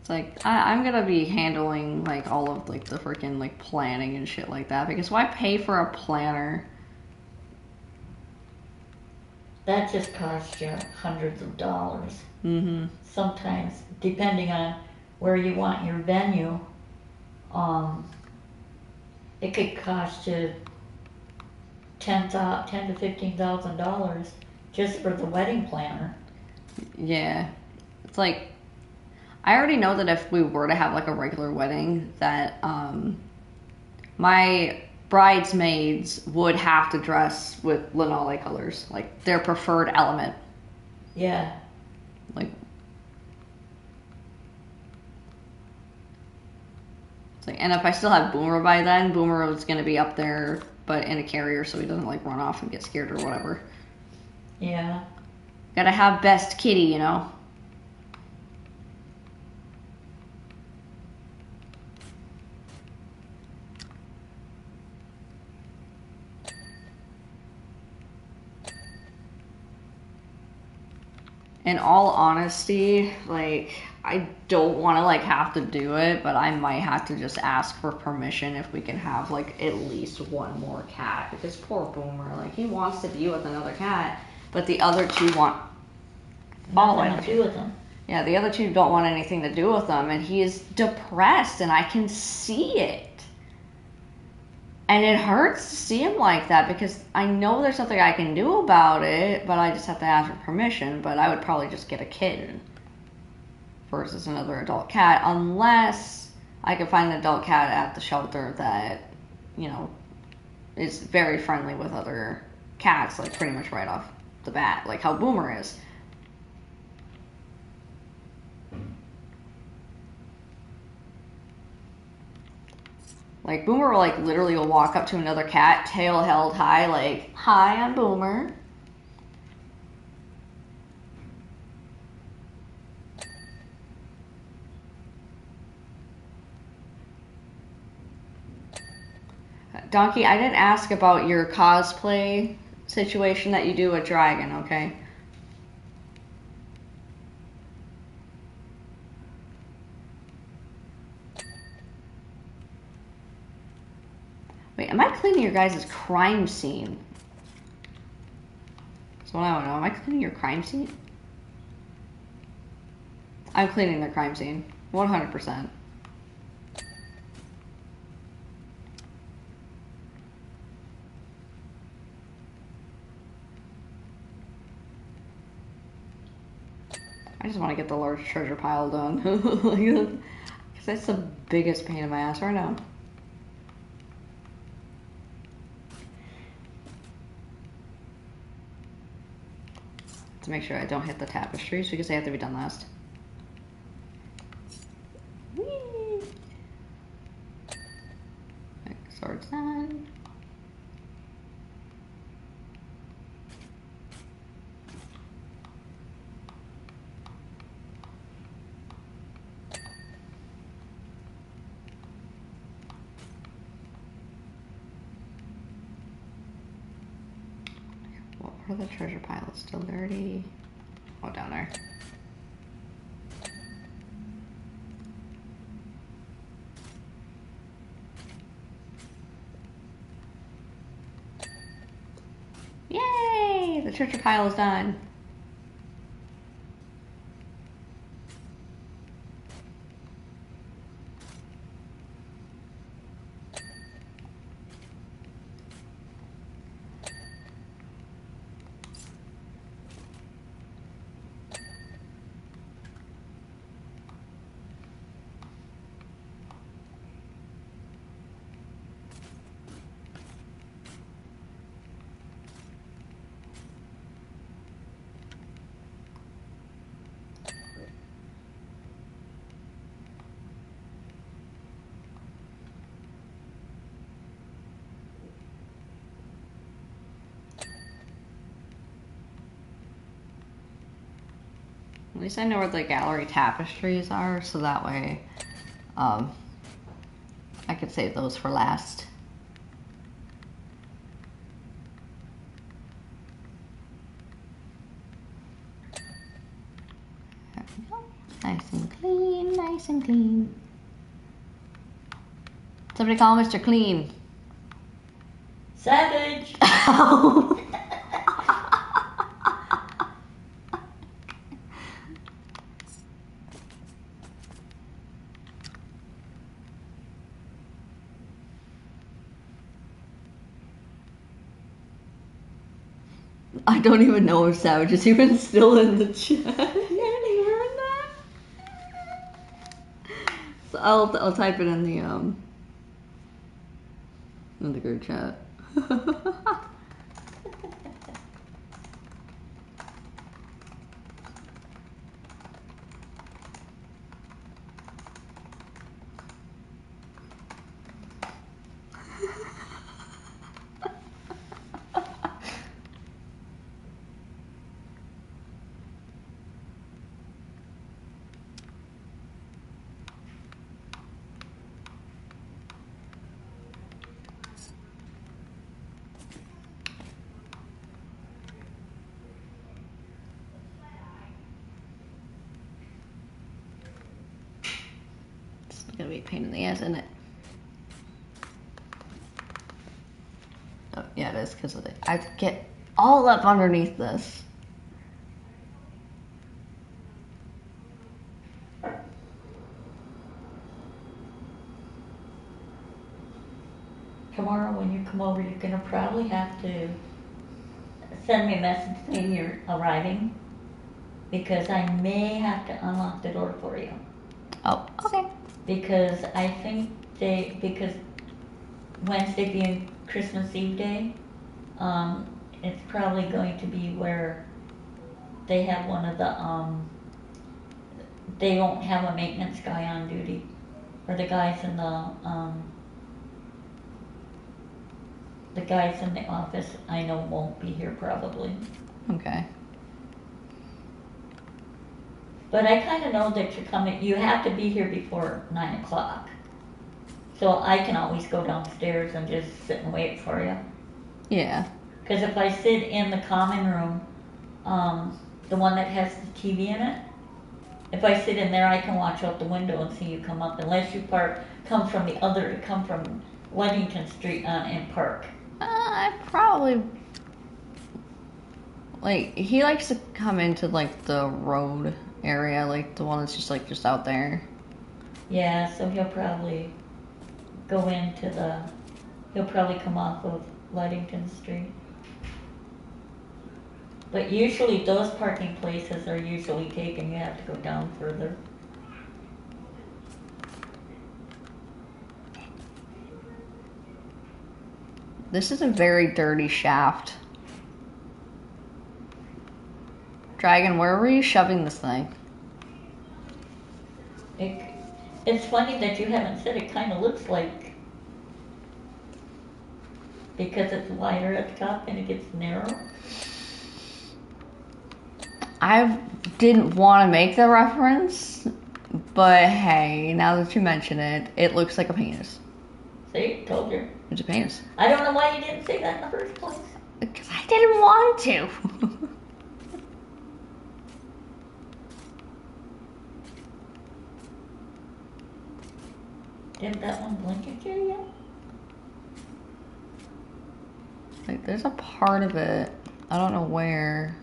It's like I'm gonna be handling like all of like the freaking like planning and shit like that, because why pay for a planner? That just costs you hundreds of dollars. Mm-hmm. Sometimes, depending on where you want your venue, it could cost you ten to $15,000 just for the wedding planner. Yeah. It's like, I already know that if we were to have like a regular wedding, that my bridesmaids would have to dress with Lanale colors, like their preferred element. Yeah. Like, it's like, and if I still have Boomer by then, Boomer was gonna be up there, but in a carrier, so he doesn't like run off and get scared or whatever. Yeah. Gotta have best kitty, you know. In all honesty, like, I don't want to like have to do it, but I might have to just ask for permission if we can have like at least one more cat, because poor Boomer, like, he wants to be with another cat, but the other two want Nothing to do with them. Yeah, the other two don't want anything to do with him, and he is depressed, and I can see it. And it hurts to see him like that, because I know there's something I can do about it, but I just have to ask for permission. But I would probably just get a kitten versus another adult cat, unless I can find an adult cat at the shelter that, you know, is very friendly with other cats, like pretty much right off the bat, like how Boomer is. Like, Boomer will, like, literally will walk up to another cat, tail held high, like, hi, I'm Boomer. Donkey, I didn't ask about your cosplay situation that you do with Dragon, okay? Wait, am I cleaning your guys' crime scene? That's what I want to know. Am I cleaning your crime scene? I'm cleaning the crime scene. 100%. I just want to get the large treasure pile done. Because that's the biggest pain in my ass right now. To make sure I don't hit the tapestries, because they have to be done last. Whee! Okay, sword's done. What part of the treasure pile is still dirty? Oh, down there. Yay! The treasure pile is done. At least I know where the gallery tapestries are, so that way I could save those for last. Nice and clean, nice and clean. Somebody call Mr. Clean. Savage. I don't even know if Savage is even still in the chat. You haven't even heard that? So I'll type it in the group chat. It's gonna be a pain in the ass, isn't it? Oh, yeah, it is because of it. I get all up underneath this. Tomorrow when you come over, you're gonna probably have to send me a message saying you're arriving, because I may have to unlock the door for you. Oh, okay. Because I think because Wednesday being Christmas Eve day, it's probably going to be where they have one of the, they won't have a maintenance guy on duty, or the guys in the office I know won't be here probably. Okay. But I kind of know that you're coming, you have to be here before 9 o'clock. So I can always go downstairs and just sit and wait for you. Yeah. Because if I sit in the common room, the one that has the TV in it, if I sit in there, I can watch out the window and see you come up, unless you come from Weddington Street and park. I probably like he likes to come into like the road area, like the one that's just out there. Yeah, so he'll probably he'll probably come off of Weddington Street. But usually those parking places are usually taken, you have to go down further. This is a very dirty shaft. Dragon, where were you shoving this thing? It's funny that you haven't said it kind of looks like, because it's wider at the top and it gets narrow. I didn't want to make the reference, but hey, now that you mention it, it looks like a penis. See, told you. It's a penis. I don't know why you didn't say that in the first place. Because I didn't want to. Didn't that one blink at you yet? Like, there's a part of it. I don't know where.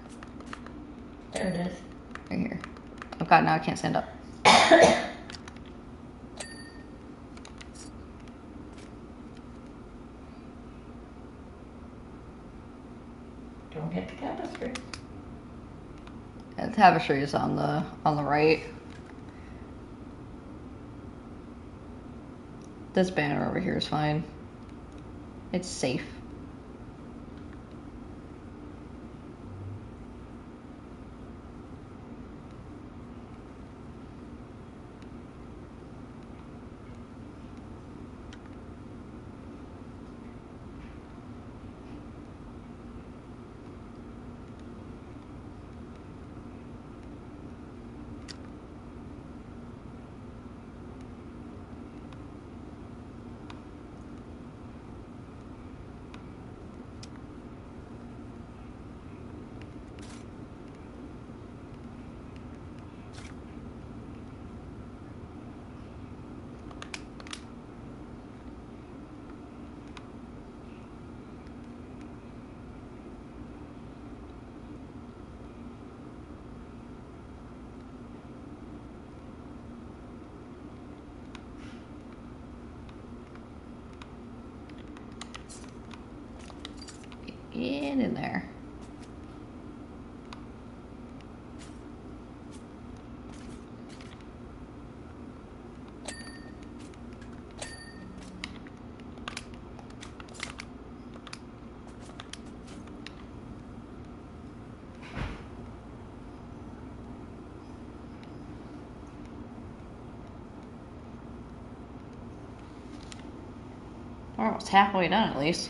There it is. Right here. Oh god, now I can't stand up. Don't hit the tapestry. Yeah, the tapestry is on the right. This banner over here is fine. It's safe. Get in there. We're almost halfway done at least.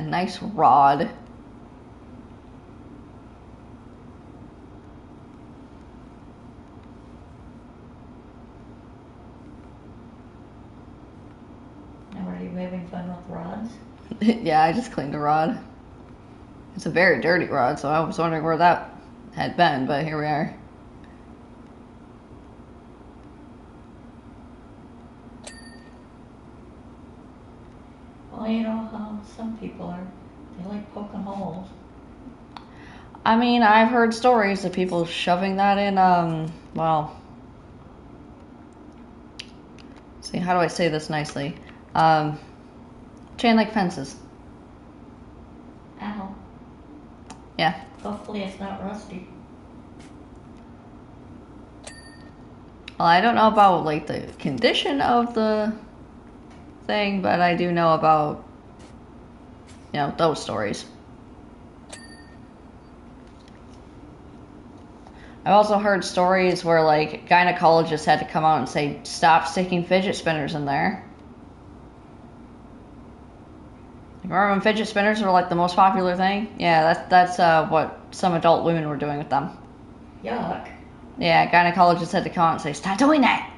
Nice rod. Now are you having fun with rods? Yeah, I just cleaned a rod. It's a very dirty rod, so I was wondering where that had been, but here we are. Well, you know how some people are. They like poking holes. I mean, I've heard stories of people shoving that in, well, see, how do I say this nicely? Chain link fences. Ow. Yeah. Hopefully it's not rusty. Well, I don't know about, like, the condition of the thing, but I do know about, you know, those stories. I've also heard stories where, like, gynecologists had to come out and say, stop sticking fidget spinners in there. Remember when fidget spinners were, like, the most popular thing? Yeah, that's what some adult women were doing with them. Yuck. Yeah, gynecologists had to come out and say, stop doing that!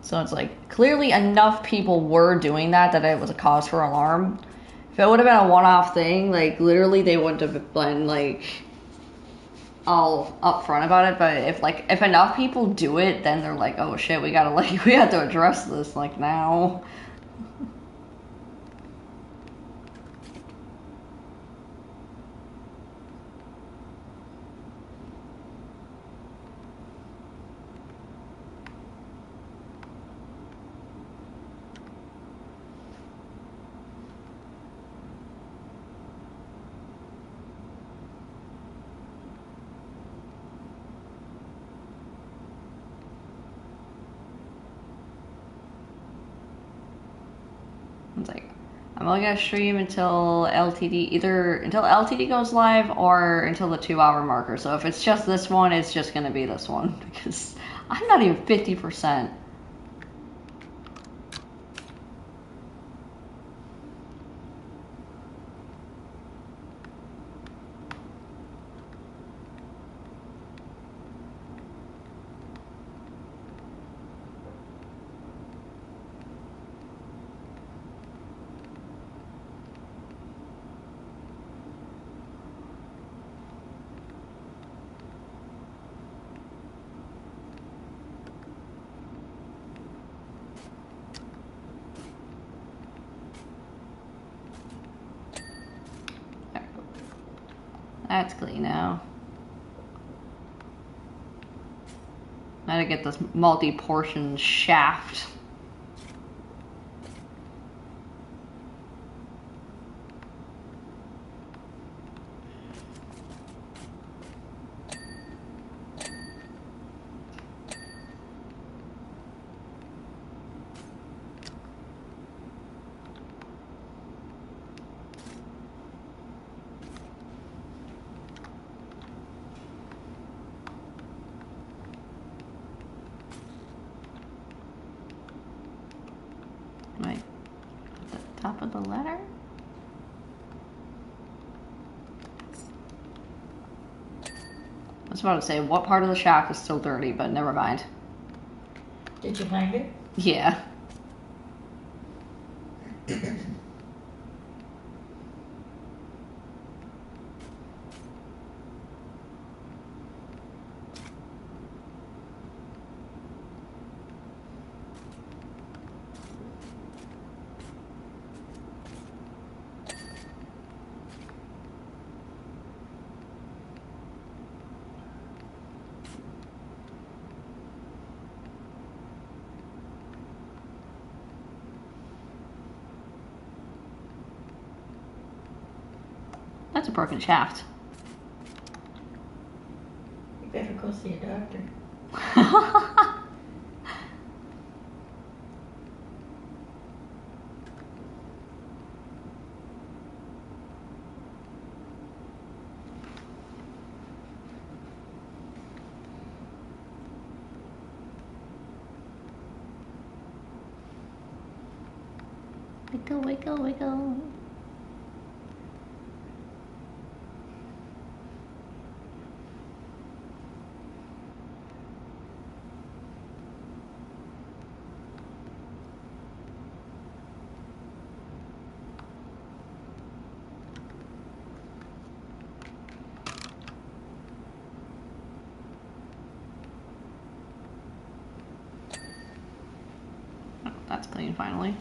So it's like, clearly enough people were doing that it was a cause for alarm. If it would have been a one-off thing, like, literally they wouldn't have been, like, all upfront about it. But if enough people do it, then they're like, oh shit, we gotta, like, we have to address this, like, now. It's like, I'm only gonna stream until LTD, either until LTD goes live or until the 2-hour marker. So if it's just this one, it's just gonna be this one because I'm not even 50%. That's clean now. I gotta get this multi-portion shaft. Right at the top of the letter. I was about to say, what part of the shaft is still dirty, but never mind. Did you find it? Yeah. That's a broken shaft. You better go see a doctor. Wiggle, wiggle, wiggle. Oh, that's clean finally.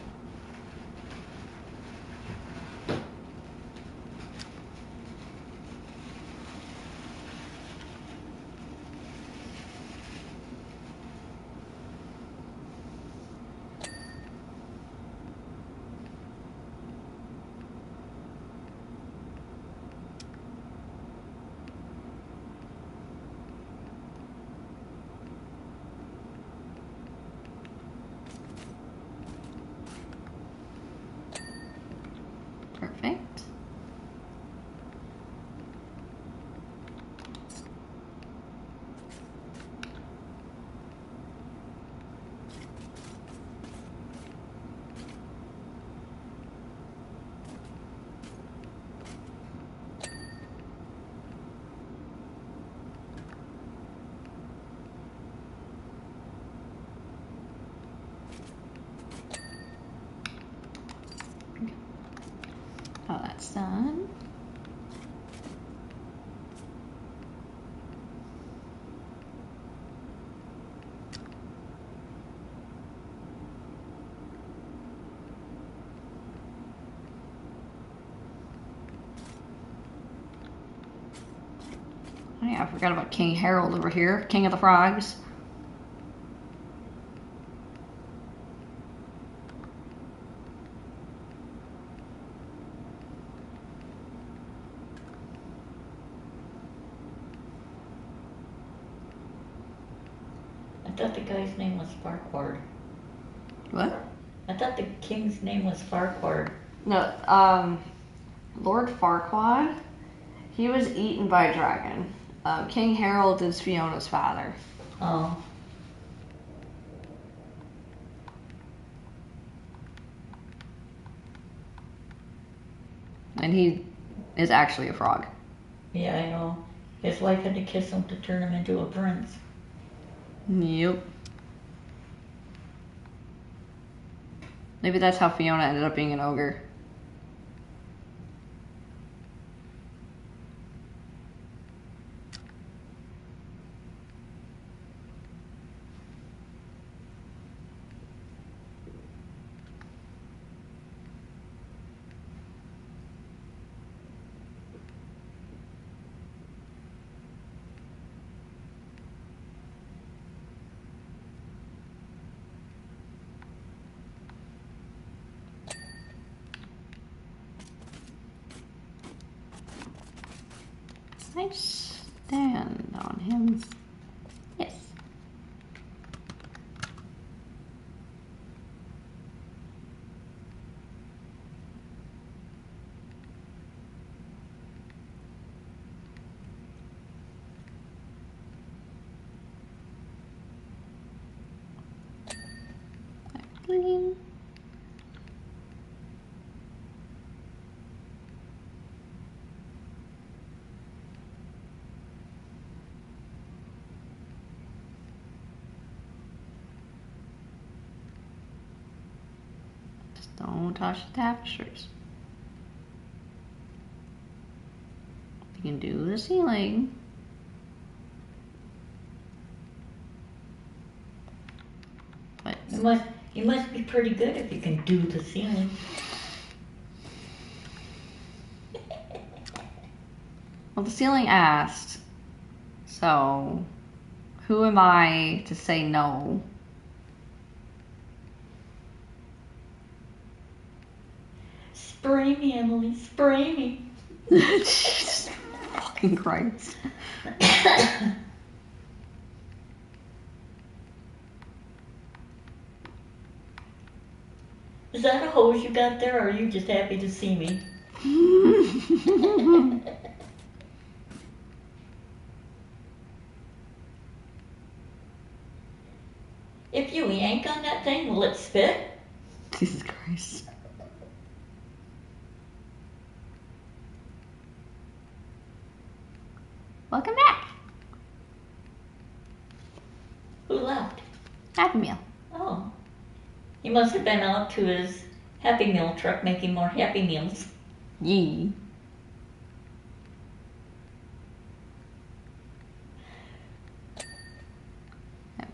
Perfect. Oh, that's done. Oh yeah, I forgot about King Harold over here, King of the Frogs. I thought the guy's name was Farquhar. What? I thought the king's name was Farquhar. No, Lord Farquaad, he was eaten by a dragon. King Harold is Fiona's father. Oh. And he is actually a frog. Yeah, I know. His wife had to kiss him to turn him into a prince. Yep. Maybe that's how Fiona ended up being an ogre. Nice stand on him. Yes. Clean. Don't touch the tapestries. You can do the ceiling. But You must be pretty good if you can do the ceiling. well, the ceiling asked, so who am I to say no? Spray me, Emily, spray me. Jesus fucking Christ. Is that a hose you got there, or are you just happy to see me? If you yank on that thing, will it spit? Jesus Christ. Welcome back. Who left? Happy Meal. Oh. He must have been out to his Happy Meal truck making more Happy Meals. Yee.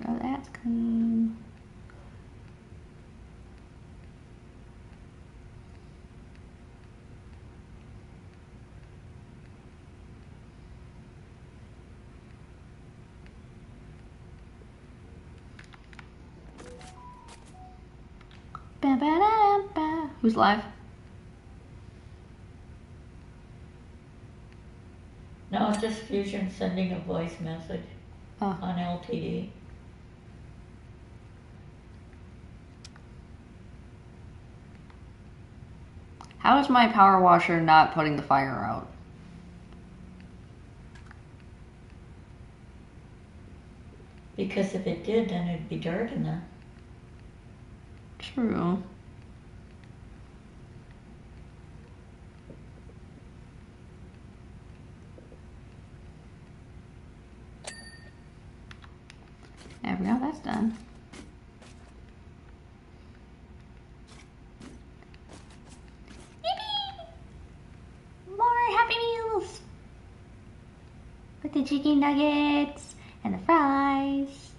Oh, that's clean. Ba, ba, da, ba. Who's live? No, it's just Fusion sending a voice message Oh. on LTD. How is my power washer not putting the fire out? Because if it did, then it'd be dark in there. True. There we go, that's done. Yippee! More Happy Meals! With the chicken nuggets and the fries.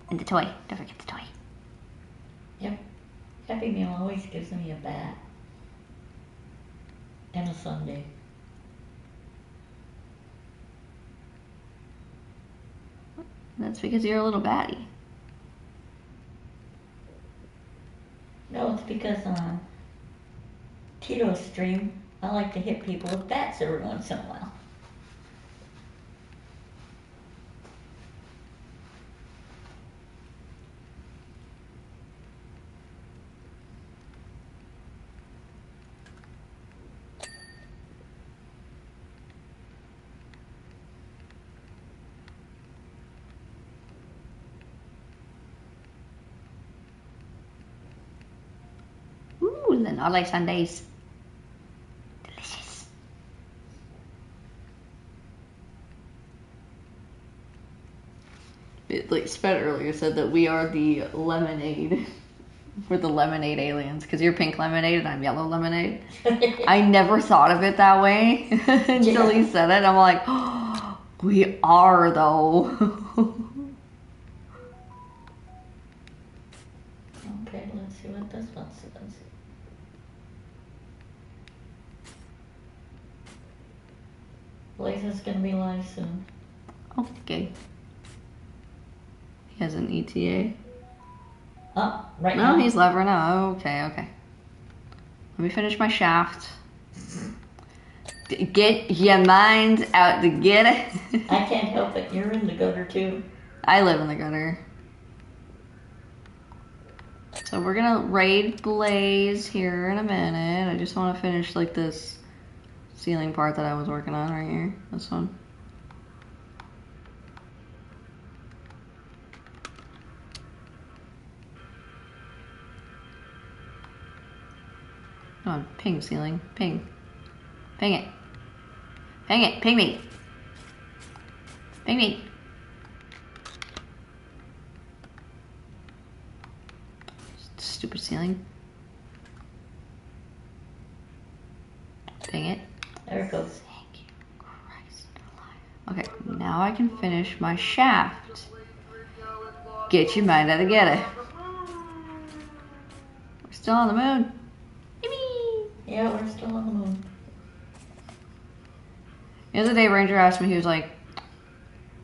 And the toy. Don't forget the toy. Yep. Happy Meal always gives me a bat. And a sundae. That's because you're a little batty. No, it's because on Tito's stream, I like to hit people with bats every once in a while. Ooh, then I like sundaes. Delicious. Like Sped earlier said that we are the lemonade. We're the lemonade aliens because you're pink lemonade and I'm yellow lemonade. I never thought of it that way until he said it. I'm like, oh, we are though. Okay, let's see what this one says. Blaze is gonna be live soon. Okay. He has an ETA. Oh, right No, now? he's lever now. Okay, okay. Let me finish my shaft. Get your minds out to get it. I can't help it, you're in the gutter too. I live in the gutter. So we're gonna raid Blaze here in a minute. I just want to finish like this ceiling part that I was working on right here. This one. Come on, ping ceiling, ping. Ping it. Ping it, ping me. Ping me. ceiling. Dang it. There it goes. Thank you, Christ alive. Okay, now I can finish my shaft. Get your mind out of getter. We're still on the moon. Yippee! Yeah, we're still on the moon. The other day, Ranger asked me, he was like,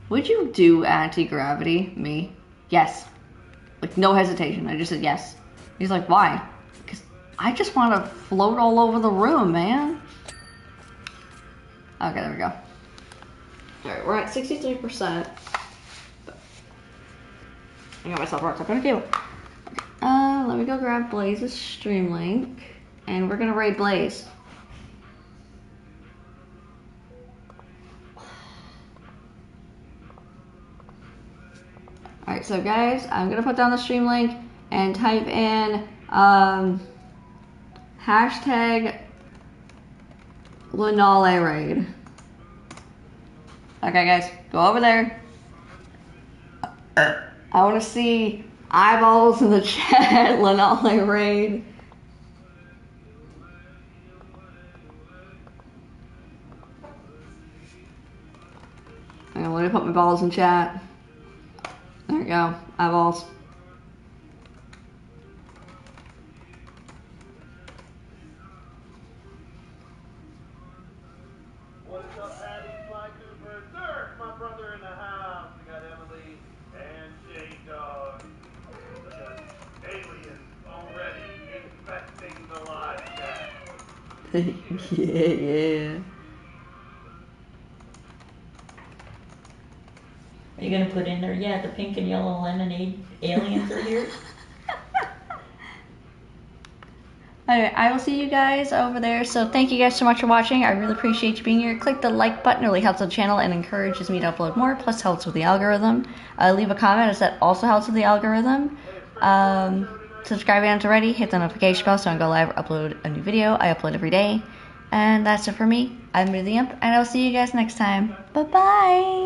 would you do anti-gravity? Me? Yes. Like, no hesitation. I just said yes. He's like, why? Because I just want to float all over the room, man. Okay, there we go. Alright, we're at 63%. I got myself worked up on a cable. Okay, let me go grab Blaze's stream link. And we're going to raid Blaze. Alright, so guys, I'm going to put down the stream link and type in hashtag Lanale raid. Okay guys, go over there. I want to see eyeballs in the chat. Lanale raid. Okay, let me put my balls in chat. There we go, eyeballs. What's up, Patty? Fly Cooper. Dirk, my brother in the house. We got Emily and J Dog. We got aliens already infecting the live chat. Yeah. Are you gonna put in there, yeah, the pink and yellow lemonade aliens are here? Alright, I will see you guys over there. So thank you guys so much for watching. I really appreciate you being here. Click the like button. It really helps the channel and encourages me to upload more. Plus helps with the algorithm. Leave a comment as that also helps with the algorithm. Subscribe if you haven't already. Hit the notification bell so I can go live or upload a new video. I upload every day. And that's it for me. I'm the Imp, and I'll see you guys next time. Bye-bye.